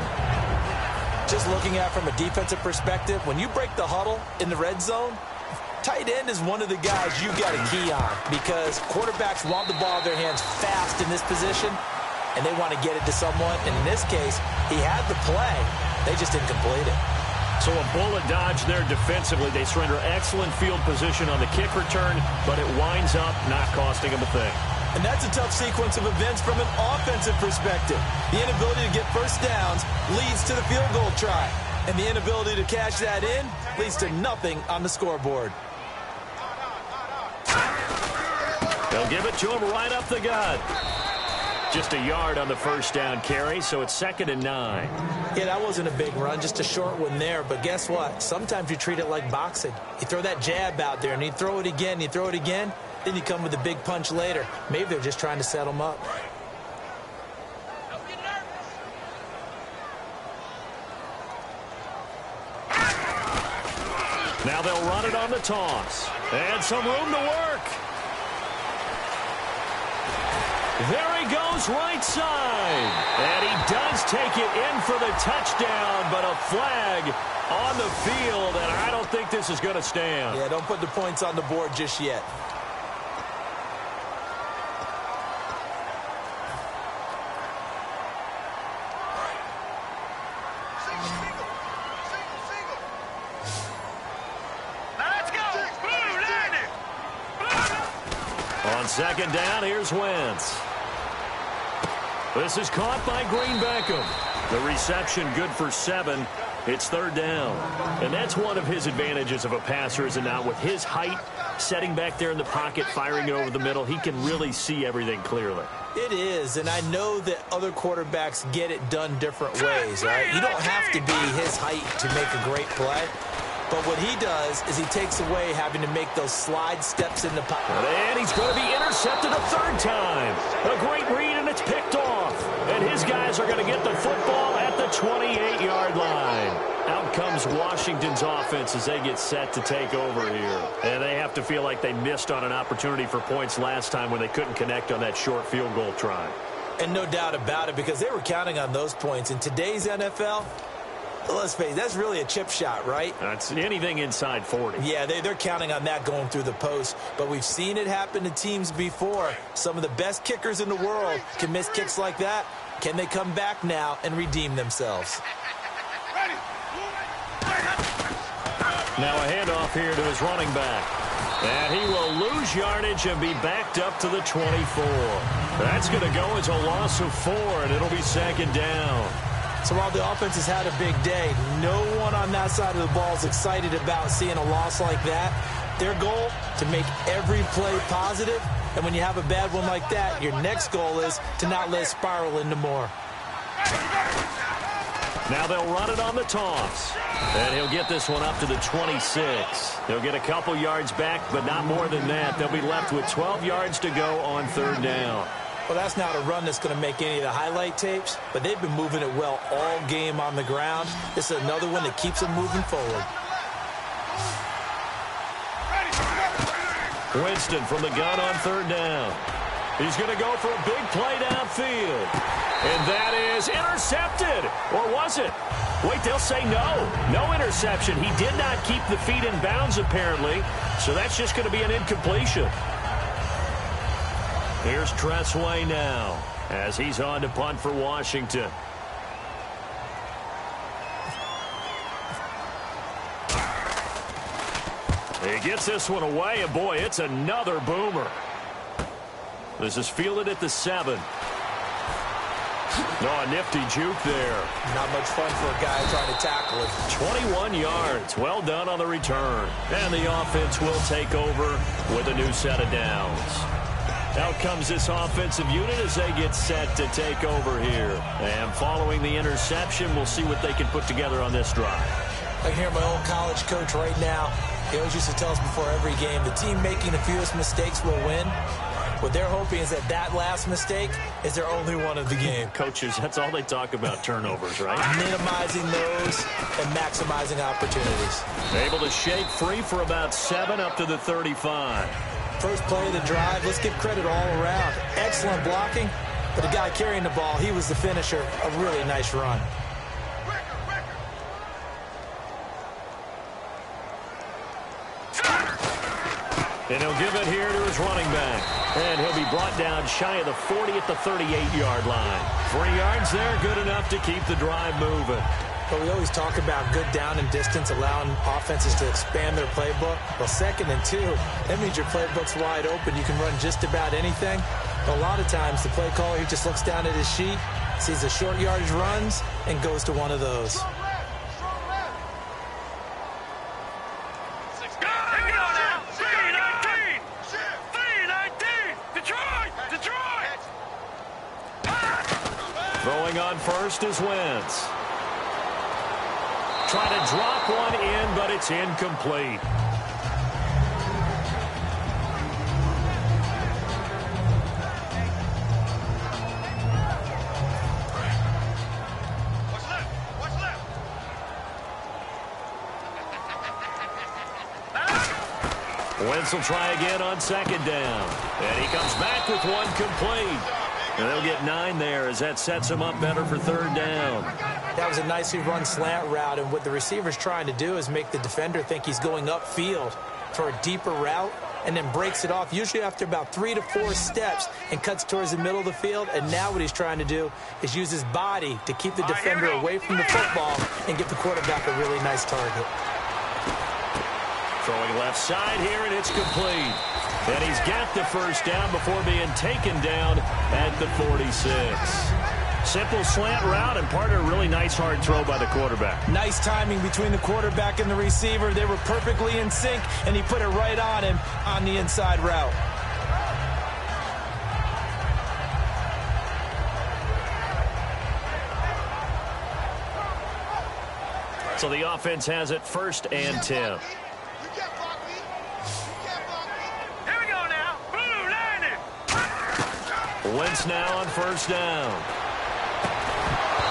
Just looking at it from a defensive perspective, when you break the huddle in the red zone, tight end is one of the guys you got to key on because quarterbacks want the ball in their hands fast in this position, and they want to get it to someone. And in this case, he had the play. They just didn't complete it. So a bullet dodge there defensively. They surrender excellent field position on the kick return, but it winds up not costing them a thing. And that's a tough sequence of events from an offensive perspective. The inability to get first downs leads to the field goal try. And the inability to cash that in leads to nothing on the scoreboard. They'll give it to him right up the gut. Just a yard on the first down carry, so it's 2nd and 9. Yeah, that wasn't a big run, just a short one there. But guess what? Sometimes you treat it like boxing. You throw that jab out there, and you throw it again, you throw it again. Then you come with a big punch later. Maybe they're just trying to set them up. Now they'll run it on the toss. And some room to work. There he goes right side. And he does take it in for the touchdown, but a flag on the field, and I don't think this is going to stand. Yeah, don't put the points on the board just yet. On 2nd down, here's Wentz. This is caught by Green Beckham. The reception good for 7. It's 3rd down. And that's one of his advantages of a passer, is it not? With his height, setting back there in the pocket, firing it over the middle, he can really see everything clearly. It is, and I know that other quarterbacks get it done different ways, right? You don't have to be his height to make a great play. But what he does is he takes away having to make those slide steps in the pocket. And he's going to be intercepted a 3rd time. A great read, and it's picked off. And his guys are going to get the football at the 28-yard line. Out comes Washington's offense as they get set to take over here. And they have to feel like they missed on an opportunity for points last time when they couldn't connect on that short field goal try. And no doubt about it, because they were counting on those points. In today's NFL, let's face it, that's really a chip shot, right? That's anything inside 40. Yeah, they're counting on that going through the post. But we've seen it happen to teams before. Some of the best kickers in the world can miss kicks like that. Can they come back now and redeem themselves? Now a handoff here to his running back. And he will lose yardage and be backed up to the 24. That's going to go as a loss of 4, and it'll be 2nd down. So while the offense has had a big day, no one on that side of the ball is excited about seeing a loss like that. Their goal, to make every play positive. And when you have a bad one like that, your next goal is to not let it spiral into more. Now they'll run it on the toss. And he'll get this one up to the 26. They'll get a couple yards back, but not more than that. They'll be left with 12 yards to go on 3rd down. Well, that's not a run that's going to make any of the highlight tapes, but they've been moving it well all game on the ground. This is another one that keeps them moving forward. Winston from the gun on 3rd down. He's going to go for a big play downfield. And that is intercepted. Or was it? Wait, they'll say no. No interception. He did not keep the feet in bounds, apparently. So that's just going to be an incompletion. Here's Tressway now as he's on to punt for Washington. He gets this one away, and boy, it's another boomer. This is fielded at the 7. No, a nifty juke there. Not much fun for a guy trying to tackle it. 21 yards. Well done on the return. And the offense will take over with a new set of downs. Out comes this offensive unit as they get set to take over here. And following the interception, we'll see what they can put together on this drive. I can hear my old college coach right now. He always used to tell us before every game, the team making the fewest mistakes will win. What they're hoping is that that last mistake is their only one of the game. Coaches, that's all they talk about, turnovers, right? Minimizing those and maximizing opportunities. Able to shake free for about 7 up to the 35. First play of the drive, let's give credit all around. Excellent blocking, but the guy carrying the ball, he was the finisher. A really nice run. And he'll give it here to his running back. And he'll be brought down shy of the 40 at the 38-yard line. 3 yards there, good enough to keep the drive moving. But we always talk about good down and distance, allowing offenses to expand their playbook. Well, 2nd and 2, that means your playbook's wide open. You can run just about anything. But a lot of times, the play caller, he just looks down at his sheet, sees the short yardage runs, and goes to one of those. Throwing on first is Wentz. Trying to drop one in, but it's incomplete. Wentz will try again on 2nd down. And he comes back with one complete. And they'll get 9 there as that sets him up better for 3rd down. That was a nicely run slant route, and what the receiver's trying to do is make the defender think he's going upfield for a deeper route and then breaks it off, usually after about 3 to 4 steps, and cuts towards the middle of the field. And now what he's trying to do is use his body to keep the defender away from the football and get the quarterback a really nice target. Throwing left side here, and it's complete. And he's got the 1st down before being taken down at the 46. Simple slant route and part of a really nice hard throw by the quarterback. Nice timing between the quarterback and the receiver. They were perfectly in sync, and he put it right on him on the inside route. So the offense has it 1st and 10. Wentz now on 1st down.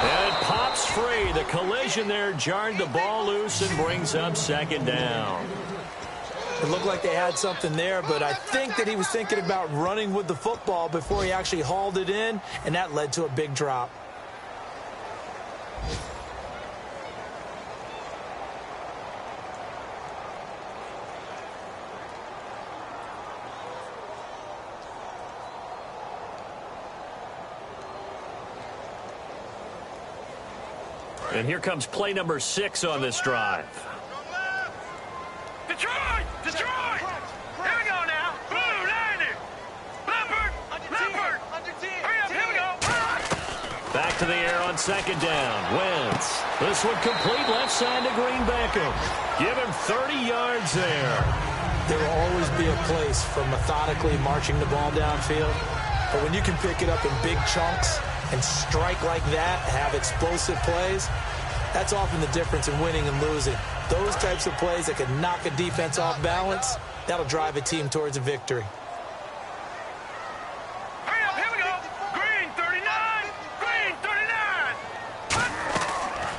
And it pops free. The collision there jarred the ball loose and brings up 2nd down. It looked like they had something there, but I think that he was thinking about running with the football before he actually hauled it in, and that led to a big drop. And here comes play number 6 on this drive. Detroit! Detroit! Here we go now. Blue, landing. Leopard! Leopard! Hurry up, here we go. Back to the air on 2nd down. Wentz. This one complete left side to Green Beckham. Give him 30 yards there. There will always be a place for methodically marching the ball downfield. But when you can pick it up in big chunks and strike like that, have explosive plays, that's often the difference in winning and losing. Those types of plays that can knock a defense off balance, that'll drive a team towards a victory. Hurry up, here we go. Green 39. Green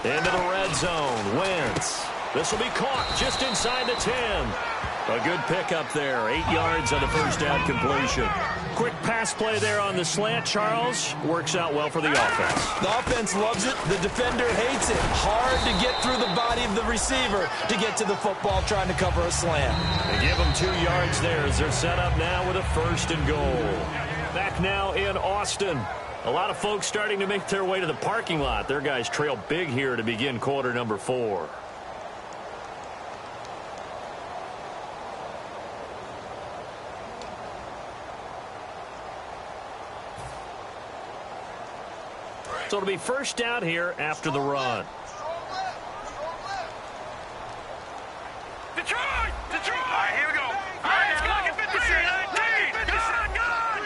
39. Into the red zone. Wentz. This will be caught just inside the 10. A good pickup there. 8 yards on the 1st down completion. Quick pass play there on the slant, Charles. Works out well for the offense. The offense loves it. The defender hates it. Hard to get through the body of the receiver to get to the football trying to cover a slant. They give them 2 yards there as they're set up now with a 1st and goal. Back now in Austin. A lot of folks starting to make their way to the parking lot. Their guys trail big here to begin quarter number 4. So it'll be 1st down here after the run. Detroit! Detroit! All right, here we go. All right, it's clock at 53. Go on, go on.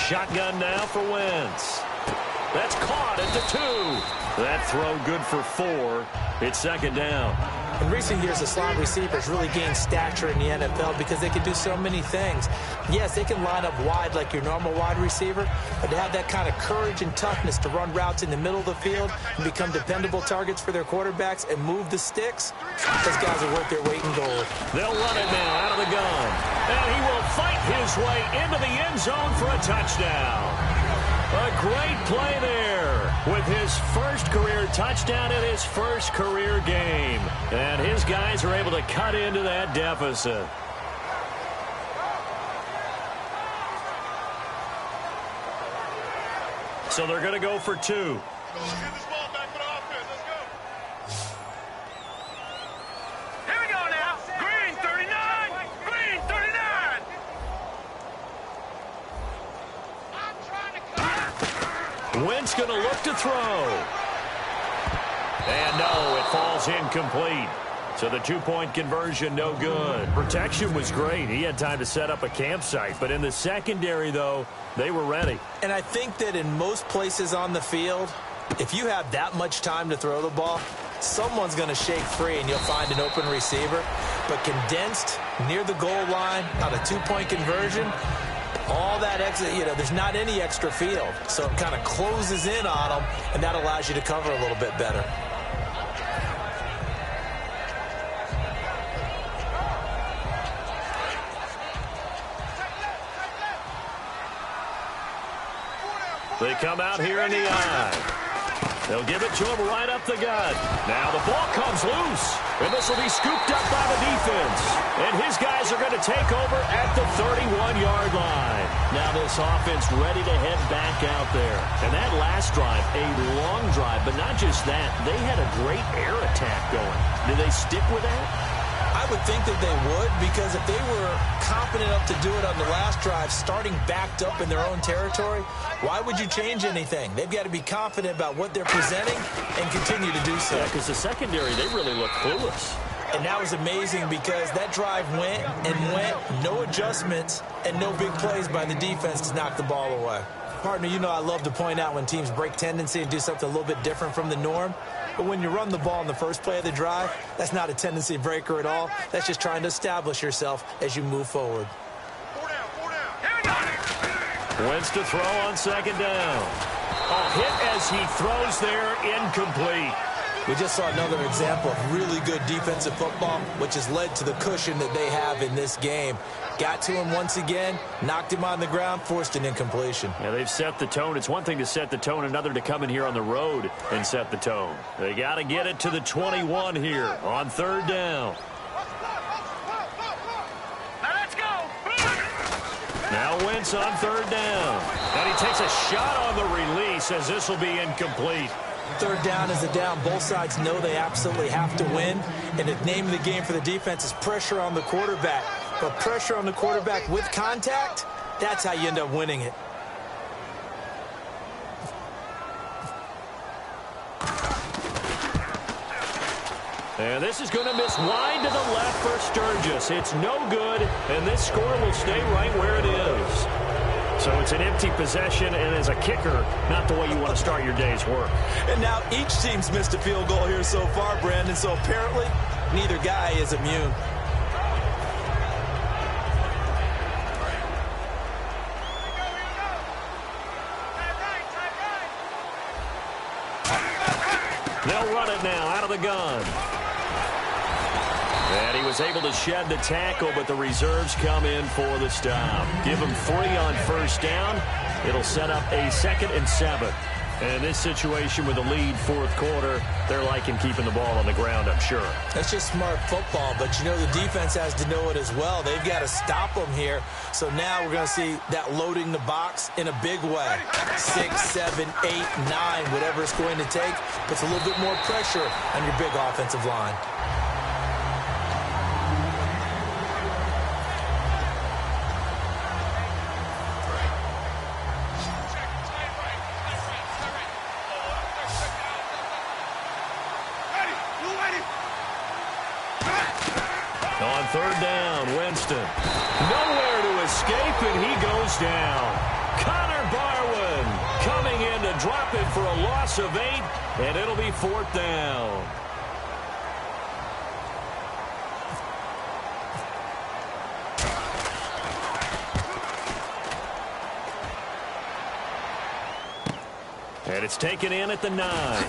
Shotgun now for Wentz. That's caught at the 2. That throw good for 4. It's second down. In recent years, the slot receivers really gained stature in the NFL because they can do so many things. Yes, they can line up wide like your normal wide receiver, but to have that kind of courage and toughness to run routes in the middle of the field and become dependable targets for their quarterbacks and move the sticks, those guys are worth their weight in gold. They'll run it now out of the gun. And he will fight his way into the end zone for a touchdown. A great play there with his first career touchdown in his first career game. And his guys are able to cut into that deficit. So they're going to go for 2. Wentz going to look to throw. And no, it falls incomplete. So the 2-point conversion, no good. Protection was great. He had time to set up a campsite. But in the secondary, though, they were ready. And I think that in most places on the field, if you have that much time to throw the ball, someone's going to shake free and you'll find an open receiver. But condensed near the goal line on a 2-point conversion, all that exit, there's not any extra field. So it kind of closes in on them, and that allows you to cover a little bit better. They come out here in the eye. They'll give it to him right up the gut. Now the ball comes loose, and this will be scooped up by the defense. And his guys are going to take over at the 31-yard line. Now this offense ready to head back out there. And that last drive, a long drive, but not just that. They had a great air attack going. Do they stick with that? I would think that they would, because if they were confident enough to do it on the last drive, starting backed up in their own territory, why would you change anything? They've got to be confident about what they're presenting and continue to do so. Yeah, because the secondary, they really look clueless. And that was amazing because that drive went and went, no adjustments, and no big plays by the defense to knock the ball away. Partner, I love to point out when teams break tendency and do something a little bit different from the norm. But when you run the ball in the first play of the drive, that's not a tendency breaker at all. That's just trying to establish yourself as you move forward. Wentz to throw on second down. A hit as he throws there, incomplete. We just saw another example of really good defensive football, which has led to the cushion that they have in this game. Got to him once again, knocked him on the ground, forced an incompletion. Yeah, they've set the tone. It's one thing to set the tone, another to come in here on the road and set the tone. They got to get it to the 21 here on third down. Now let's go. Now Wentz on third down. And he takes a shot on the release as this will be incomplete. Third down is a down. Both sides know they absolutely have to win. And the name of the game for the defense is pressure on the quarterback. But pressure on the quarterback with contact, that's how you end up winning it. And this is going to miss wide to the left for Sturgis. It's no good, and this score will stay right where it is. So it's an empty possession, and as a kicker, not the way you want to start your day's work. And now each team's missed a field goal here so far, Brandon, so apparently neither guy is immune. They'll run it now out of the gun. And he was able to shed the tackle, but the reserves come in for the stop. Give him 3 on first down. It'll set up a 2nd and 7. And in this situation with the lead fourth quarter, they're liking keeping the ball on the ground, I'm sure. That's just smart football, but the defense has to know it as well. They've got to stop them here. So now we're going to see that loading the box in a big way. 6, 7, 8, 9, whatever it's going to take. Puts a little bit more pressure on your big offensive line. On third down, Winston. Nowhere to escape, and he goes down. Connor drop it for a loss of 8, and it'll be 4th down. And it's taken in at the 9.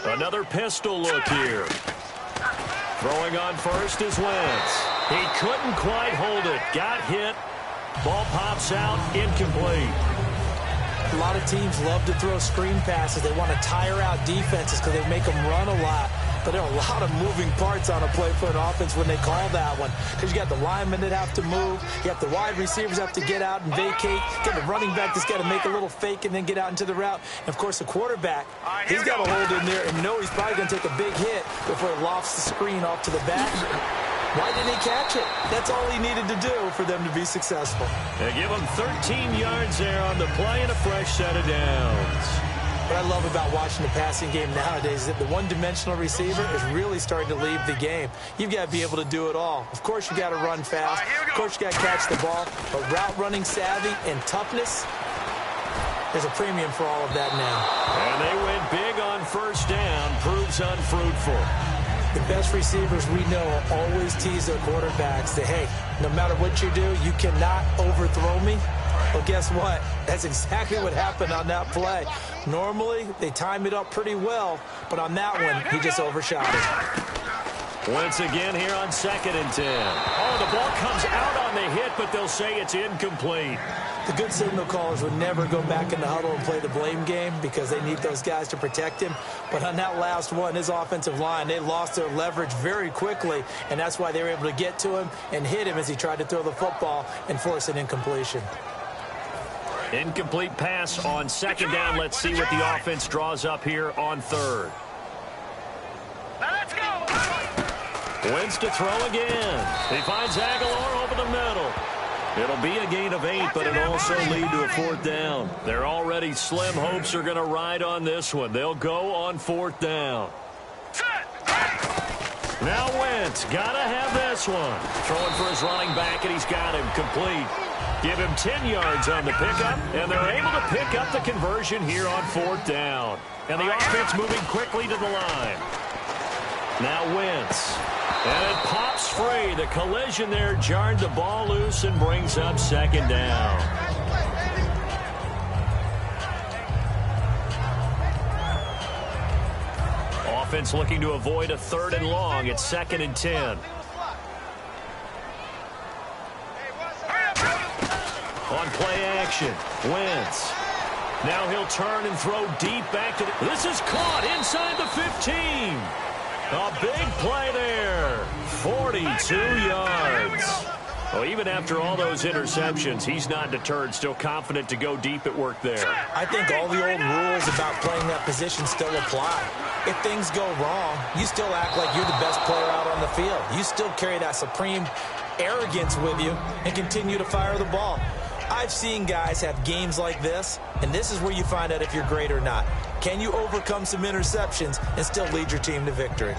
Another pistol look here. Throwing on first is Wentz. He couldn't quite hold it. Got hit. Ball pops out. Incomplete. A lot of teams love to throw screen passes. They want to tire out defenses because they make them run a lot. But there are a lot of moving parts on a play for an offense when they call that one. Because you got the linemen that have to move. You got the wide receivers have to get out and vacate. You got the running back that's got to make a little fake and then get out into the route. And, of course, the quarterback, he's got to hold in there and know he's probably going to take a big hit before he lofts the screen off to the back. Why didn't he catch it? That's all he needed to do for them to be successful. They give him 13 yards there on the play and a fresh set of downs. What I love about watching the passing game nowadays is that the one-dimensional receiver is really starting to leave the game. You've got to be able to do it all. Of course, you got to run fast. Of course, you got to catch the ball. But route running savvy and toughness, there's a premium for all of that now. And they went big on first down. Proves unfruitful. The best receivers we know always tease their quarterbacks that, hey, no matter what you do, you cannot overthrow me. Well, guess what? That's exactly what happened on that play. Normally, they time it up pretty well, but on that one, he just overshot it. Once again here on 2nd and 10. Oh, the ball comes out on the hit, but they'll say it's incomplete. The good signal callers would never go back in the huddle and play the blame game because they need those guys to protect him. But on that last one, his offensive line, they lost their leverage very quickly, and that's why they were able to get to him and hit him as he tried to throw the football and force an incompletion. Incomplete pass on 2nd down. Let's see what the offense draws up here on 3rd. Now let's go. Wentz to throw again. He finds Aguilar over the middle. It'll be a gain of 8, but it'll also lead to a 4th down. Their already slim hopes are going to ride on this one. They'll go on 4th down. Now Wentz, got to have this one. Throwing for his running back, and he's got him complete. Give him 10 yards on the pickup, and they're able to pick up the conversion here on 4th down. And the offense moving quickly to the line. Now Wentz. And it pops free. The collision there jarred the ball loose and brings up 2nd down. Offense looking to avoid a 3rd and long. It's 2nd and 10. On play action, Wentz. Now he'll turn and throw deep back to the... This is caught inside the 15. A big play there. 42 yards. Well, even after all those interceptions, he's not deterred, still confident to go deep at work there. I think all the old rules about playing that position still apply. If things go wrong, you still act like you're the best player out on the field. You still carry that supreme arrogance with you and continue to fire the ball. I've seen guys have games like this, and this is where you find out if you're great or not. Can you overcome some interceptions and still lead your team to victory?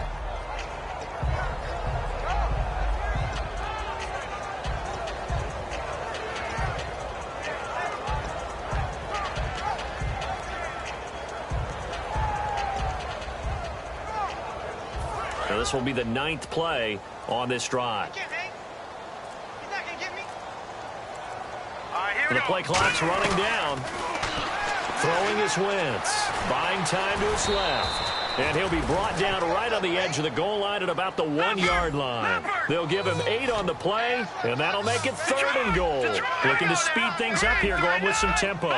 Now this will be the 9th play on this drive. The play clock's running down. Throwing his Wentz. Buying time to his left. And he'll be brought down right on the edge of the goal line at about the 1-yard line. They'll give him 8 on the play, and that'll make it 3rd and goal. Looking to speed things up here, going with some tempo.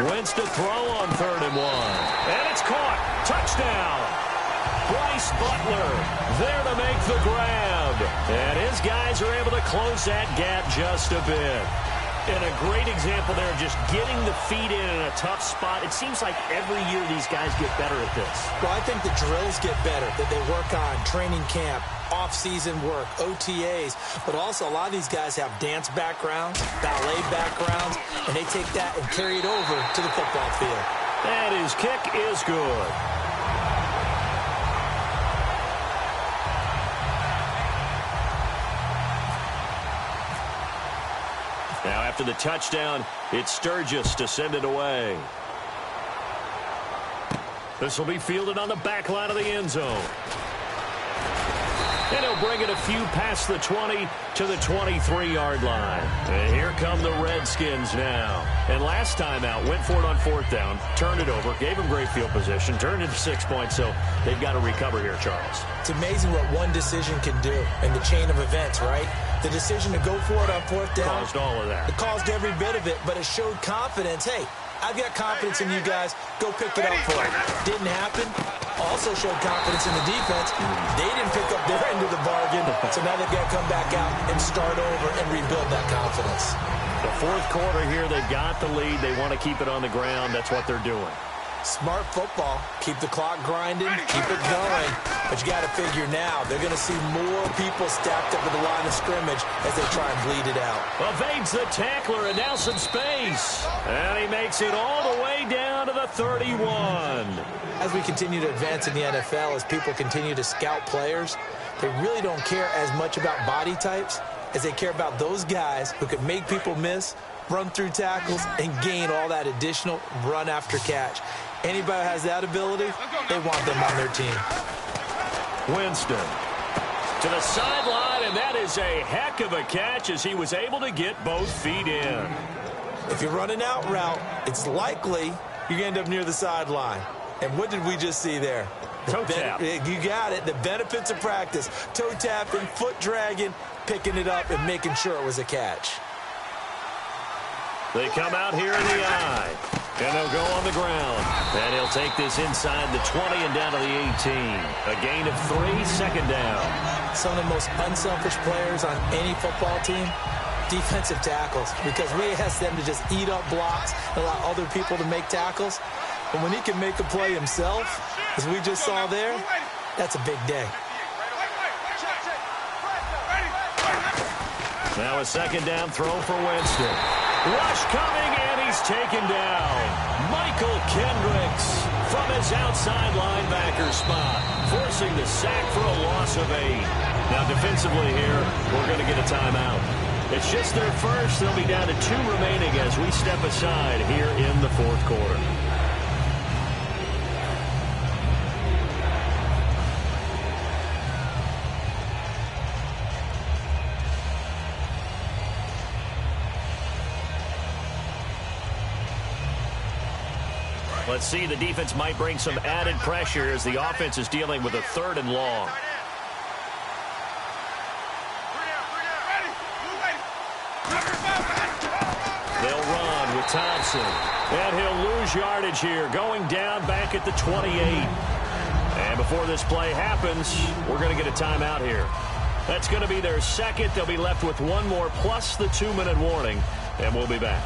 Wentz to throw on 3rd and 1. And it's caught. Touchdown. Bryce Butler there to make the grab. And his guys are able to close that gap just a bit. And a great example there of just getting the feet in a tough spot. It seems like every year these guys get better at this. Well, I think the drills get better that they work on, training camp, off-season work, OTAs. But also a lot of these guys have dance backgrounds, ballet backgrounds, and they take that and carry it over to the football field. And his kick is good. Now after the touchdown, it's Sturgis to send it away. This will be fielded on the back line of the end zone. And he'll bring it a few past the 20 to the 23-yard line. And here come the Redskins now. And last time out, went for it on 4th down, turned it over, gave him great field position, turned it to 6 points, so they've got to recover here, Charles. It's amazing what one decision can do in the chain of events, right? The decision to go for it on 4th down. Caused all of that. It caused every bit of it, but it showed confidence. Hey, I've got confidence in you guys. Go pick it up for it. Didn't happen. Also showed confidence in the defense. They didn't pick up their end of the bargain, so now they've got to come back out and start over and rebuild that confidence. The 4th quarter here, they've got the lead. They want to keep it on the ground. That's what they're doing. Smart football. Keep the clock grinding. Keep it going. But you got to figure now they're going to see more people stacked up at the line of scrimmage as they try and bleed it out. Evades the tackler and now some space. And he makes it all the way down to the 31. As we continue to advance in the NFL, as people continue to scout players, they really don't care as much about body types as they care about those guys who can make people miss, run through tackles, and gain all that additional run after catch. Anybody who has that ability, they want them on their team. Winston to the sideline, and that is a heck of a catch as he was able to get both feet in. If you're running out route, it's likely you're going to end up near the sideline. And what did we just see there? Toe tap. You got it. The benefits of practice. Toe tapping, foot dragging, picking it up, and making sure it was a catch. They come out here in the eye, and they'll go on the ground. And he'll take this inside the 20 and down to the 18. A gain of 3, 2nd down. Some of the most unselfish players on any football team, defensive tackles, because we ask them to just eat up blocks and allow other people to make tackles. But when he can make a play himself, as we just saw there, that's a big day. Now a 2nd down throw for Winston. Rush coming, and he's taken down. Michael Kendricks from his outside linebacker spot, forcing the sack for a loss of 8. Now defensively here, we're going to get a timeout. It's just their first. They'll be down to 2 remaining as we step aside here in the 4th quarter. Let's see, the defense might bring some added pressure as the offense is dealing with a 3rd and long. They'll run with Thompson. And he'll lose yardage here, going down back at the 28. And before this play happens, we're going to get a timeout here. That's going to be their 2nd. They'll be left with 1 more plus the 2-minute warning, and we'll be back.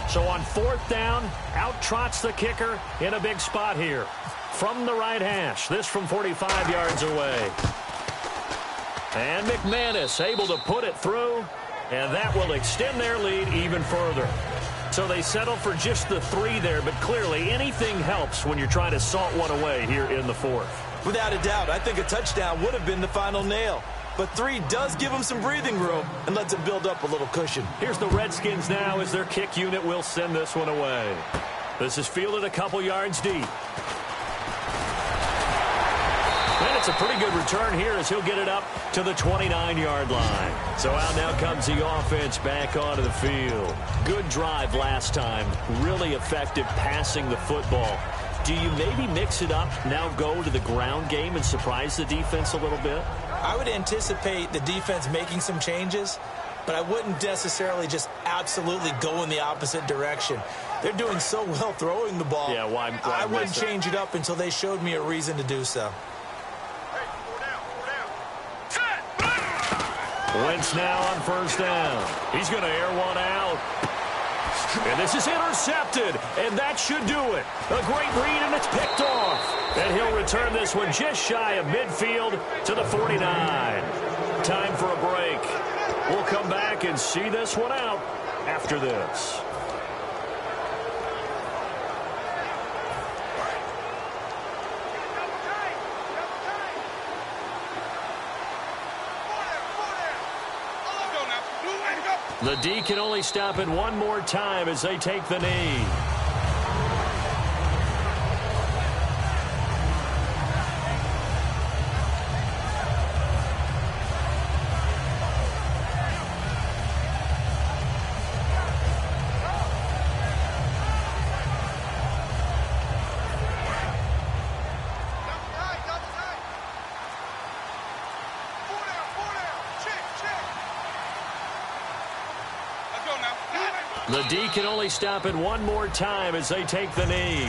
So on 4th down, out trots the kicker in a big spot here. From the right hash, this from 45 yards away. And McManus able to put it through, and that will extend their lead even further. So they settle for just the 3 there, but clearly anything helps when you're trying to salt one away here in the 4th. Without a doubt, I think a touchdown would have been the final nail. But 3 does give them some breathing room and lets them build up a little cushion. Here's the Redskins now as their kick unit will send this one away. This is fielded a couple yards deep. And it's a pretty good return here as he'll get it up to the 29-yard line. So out now comes the offense back onto the field. Good drive last time. Really effective passing the football. Do you maybe mix it up, now go to the ground game and surprise the defense a little bit? I would anticipate the defense making some changes, but I wouldn't necessarily just absolutely go in the opposite direction. They're doing so well throwing the ball. Yeah, why I wouldn't change it up until they showed me a reason to do so. Wentz now on first down. He's going to air one out. And this is intercepted, and that should do it. A great read, and it's picked off. And he'll return this one just shy of midfield to the 49. Time for a break. We'll come back and see this one out after this. The D can only stop it one more time as they take the knee. The D can only stop it one more time as they take the knee.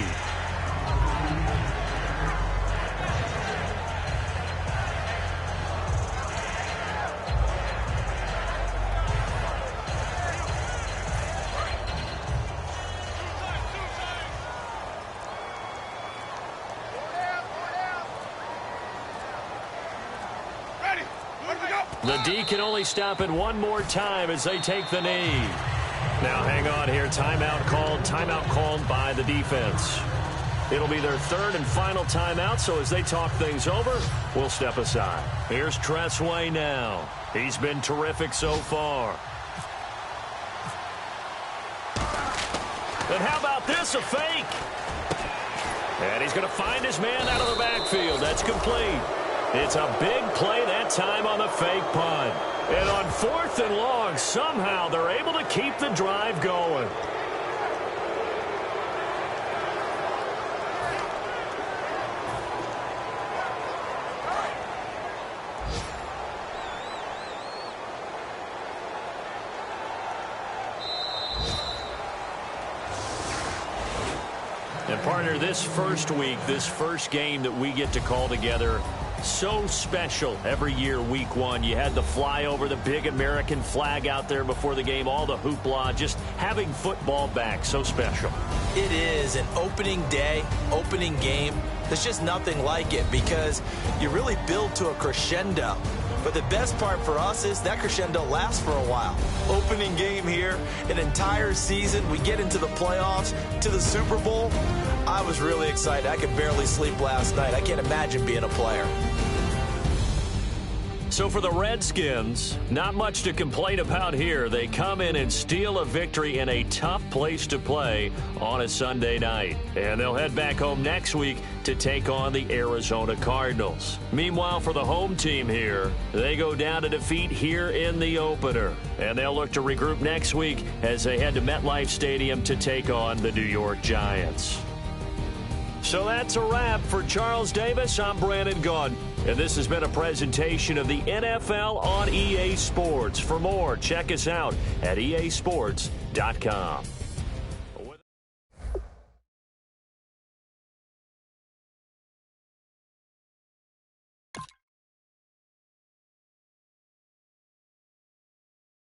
The D can only stop it one more time as they take the knee. Now hang on here. Timeout called by the defense. It'll be their third and final timeout, so as they talk things over, we'll step aside. Here's Tressway now. He's been terrific so far. And how about this, a fake? And he's going to find his man out of the backfield. That's complete. It's a big play that time on the fake punt. And on 4th and long, somehow they're able to keep the drive going. And partner, this first week, this first game that we get to call together, so special every year, week one. You had the flyover, the big American flag out there before the game, all the hoopla, just having football back, so special. It is an opening day, opening game. There's just nothing like it because you really build to a crescendo. But the best part for us is that crescendo lasts for a while. Opening game here, an entire season. We get into the playoffs, to the Super Bowl. I was really excited. I could barely sleep last night. I can't imagine being a player. So for the Redskins, not much to complain about here. They come in and steal a victory in a tough place to play on a Sunday night. And they'll head back home next week to take on the Arizona Cardinals. Meanwhile, for the home team here, they go down to defeat here in the opener. And they'll look to regroup next week as they head to MetLife Stadium to take on the New York Giants. So that's a wrap. For Charles Davis, I'm Brandon Gaudin. And this has been a presentation of the NFL on EA Sports. For more, check us out at easports.com.